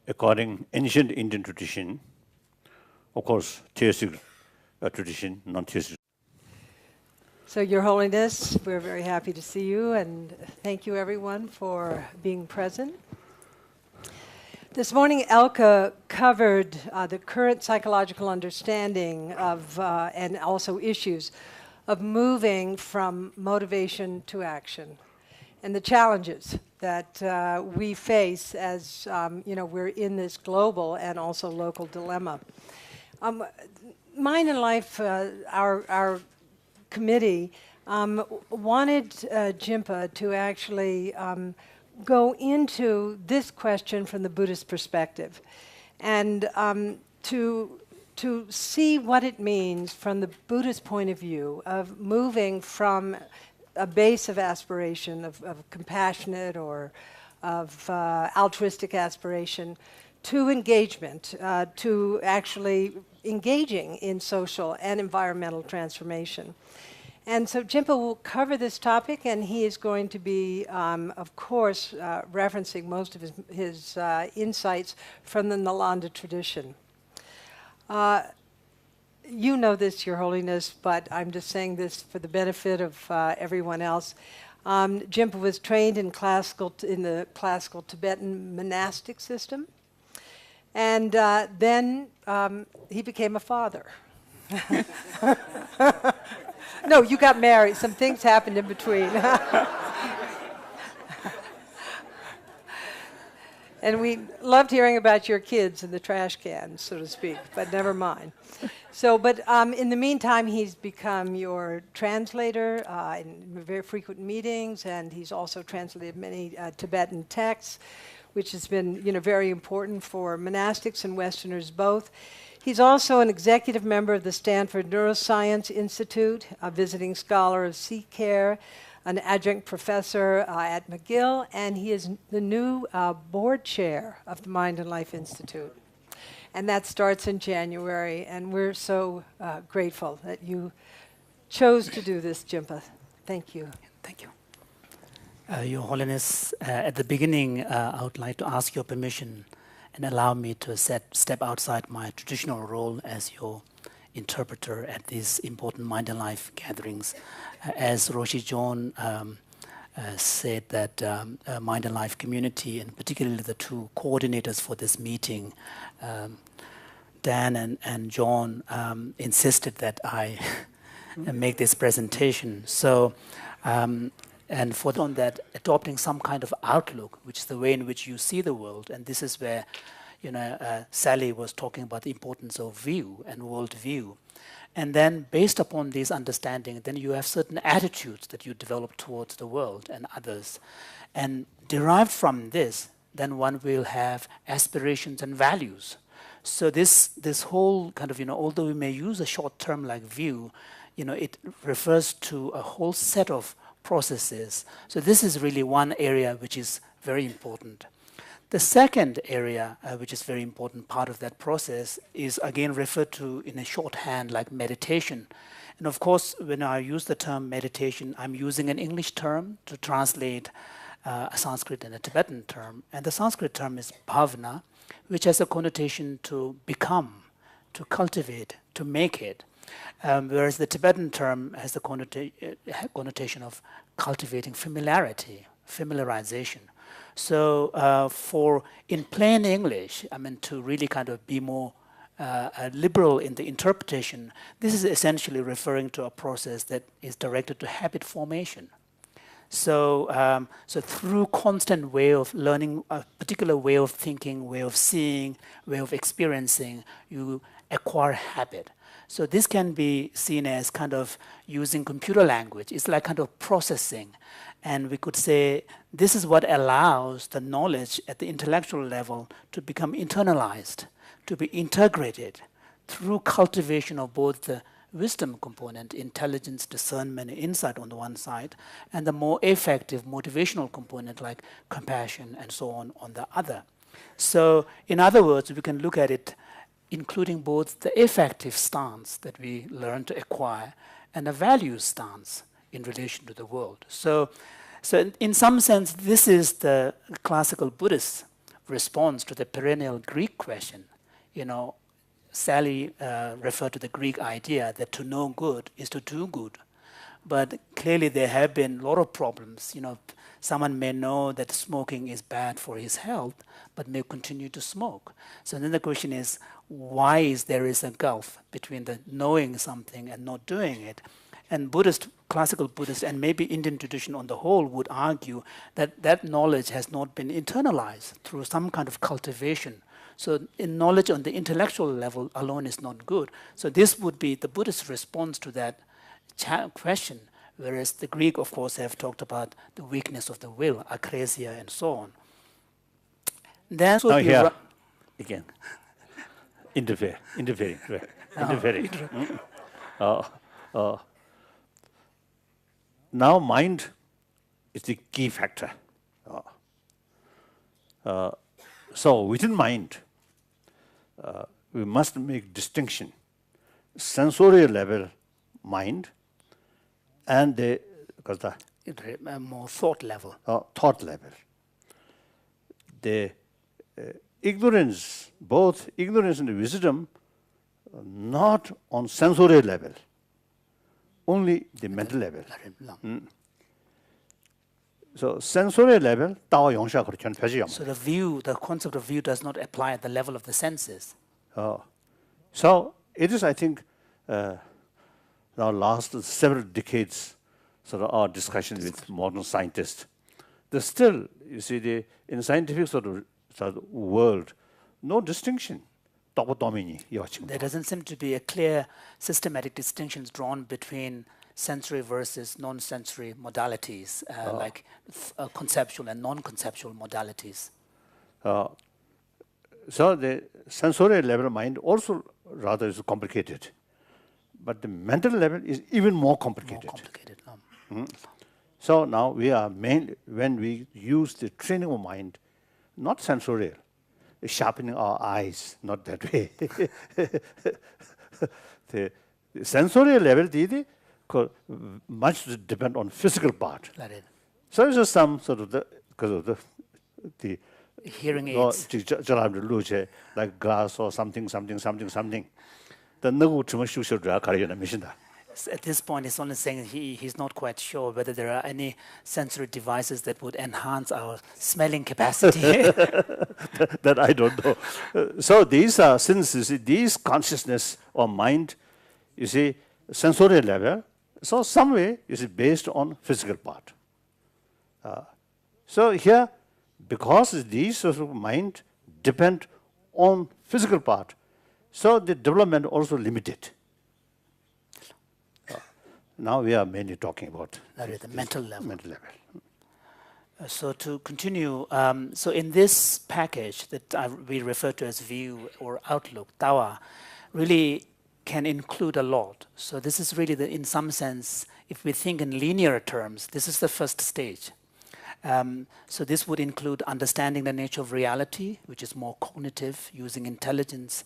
according ancient Indian tradition, of course, theistic tradition, non-theistic. So, Your Holiness, we're very happy to see you, and thank you, everyone, for being present. This morning, Elke covered the current psychological understanding of, and also issues of moving from motivation to action and the challenges that we face as we're in this global and also local dilemma. Mind and Life, our committee, wanted Jimpa to actually go into this question from the Buddhist perspective and to see what it means from the Buddhist point of view of moving from a base of aspiration, of compassionate or of altruistic aspiration, to engagement, to actually engaging in social and environmental transformation. And so Jimpa will cover this topic, and he is going to be, of course, referencing most of his insights from the Nalanda tradition. You know this, Your Holiness, but I'm just saying this for the benefit of everyone else. Jimpa was trained in the classical Tibetan monastic system, and then he became a father. No, you got married. Some things happened in between. And we loved hearing about your kids in the trash can, so to speak, but never mind. So, but in the meantime, he's become your translator in very frequent meetings, and he's also translated many Tibetan texts, which has been, very important for monastics and Westerners both. He's also an executive member of the Stanford Neuroscience Institute, a visiting scholar of sea care, an adjunct professor at McGill, and he is the new board chair of the Mind and Life Institute. And that starts in January, and we're so grateful that you chose to do this, Jimpa. Thank you. Thank you. Your Holiness, at the beginning, I would like to ask your permission and allow me to step outside my traditional role as your interpreter at these important Mind and Life gatherings. As Roshi John said, that Mind and Life community, and particularly the two coordinators for this meeting, Dan and John, insisted that I make this presentation. So, and for on that, adopting some kind of outlook, which is the way in which you see the world, and this is where, Sally was talking about the importance of view and worldview. And then based upon these understanding, then you have certain attitudes that you develop towards the world and others. And derived from this, then one will have aspirations and values. So this whole kind of, although we may use a short term like view, it refers to a whole set of processes. So this is really one area which is very important. The second area, which is very important part of that process, is again referred to in a shorthand like meditation. And of course, when I use the term meditation, I'm using an English term to translate a Sanskrit and a Tibetan term. And the Sanskrit term is bhavana, which has a connotation to become, to cultivate, to make it. Whereas the Tibetan term has the connotation of cultivating familiarity, familiarization. So in plain English, to really kind of be more liberal in the interpretation, this is essentially referring to a process that is directed to habit formation. So, so through constant way of learning, a particular way of thinking, way of seeing, way of experiencing, you acquire habit. So this can be seen as kind of using computer language. It's like kind of processing. And we could say this is what allows the knowledge at the intellectual level to become internalized, to be integrated through cultivation of both the wisdom component, intelligence, discernment, insight on the one side, and the more effective motivational component like compassion and so on the other. So in other words, we can look at it including both the effective stance that we learn to acquire and a value stance in relation to the world. So in some sense, this is the classical Buddhist response to the perennial Greek question. Sally referred to the Greek idea that to know good is to do good. But clearly there have been a lot of problems. Someone may know that smoking is bad for his health, but may continue to smoke. So then the question is, why there is a gulf between the knowing something and not doing it? And classical Buddhist, and maybe Indian tradition on the whole would argue that that knowledge has not been internalized through some kind of cultivation. So in knowledge on the intellectual level alone is not good. So this would be the Buddhist response to that question, whereas the Greek, of course, have talked about the weakness of the will, akresia, and so on. That's what here, again, interfering. Now mind is the key factor. So within mind, we must make distinction. Sensorial level mind and the more thought level. Thought level. The ignorance, both ignorance and wisdom, not on sensorial level, only the mental level. So sensorial level, Tao Yongsha Kurchen Pezhiyang. So the concept of view does not apply at the level of the senses. So it is, I think, now last several decades, sort of our discussion with modern scientists. There's still, you see, in scientific sort of world, no distinction. There doesn't seem to be a clear systematic distinctions drawn between sensory versus non-sensory modalities, like conceptual and non-conceptual modalities. So the sensorial level of mind also rather is complicated, but the mental level is even more complicated. So now we are mainly, when we use the training of mind, not sensorial, sharpening our eyes, not that way. The sensorial level, much depend on physical part. So it's just some sort of because of the hearing aids, like glass or something. At this point, he's only saying he's not quite sure whether there are any sensory devices that would enhance our smelling capacity. That I don't know. So these are, since you see, these consciousness or mind, you see, sensorial level, so some way is based on physical part. So here, because these sort of mind depend on physical part, so the development also limited. Now we are mainly talking about the mental level. So to continue, so in this package that we refer to as view or outlook, Tawa, really can include a lot. So this is really, in some sense, if we think in linear terms, this is the first stage. So this would include understanding the nature of reality, which is more cognitive, using intelligence.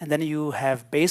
And then you have, based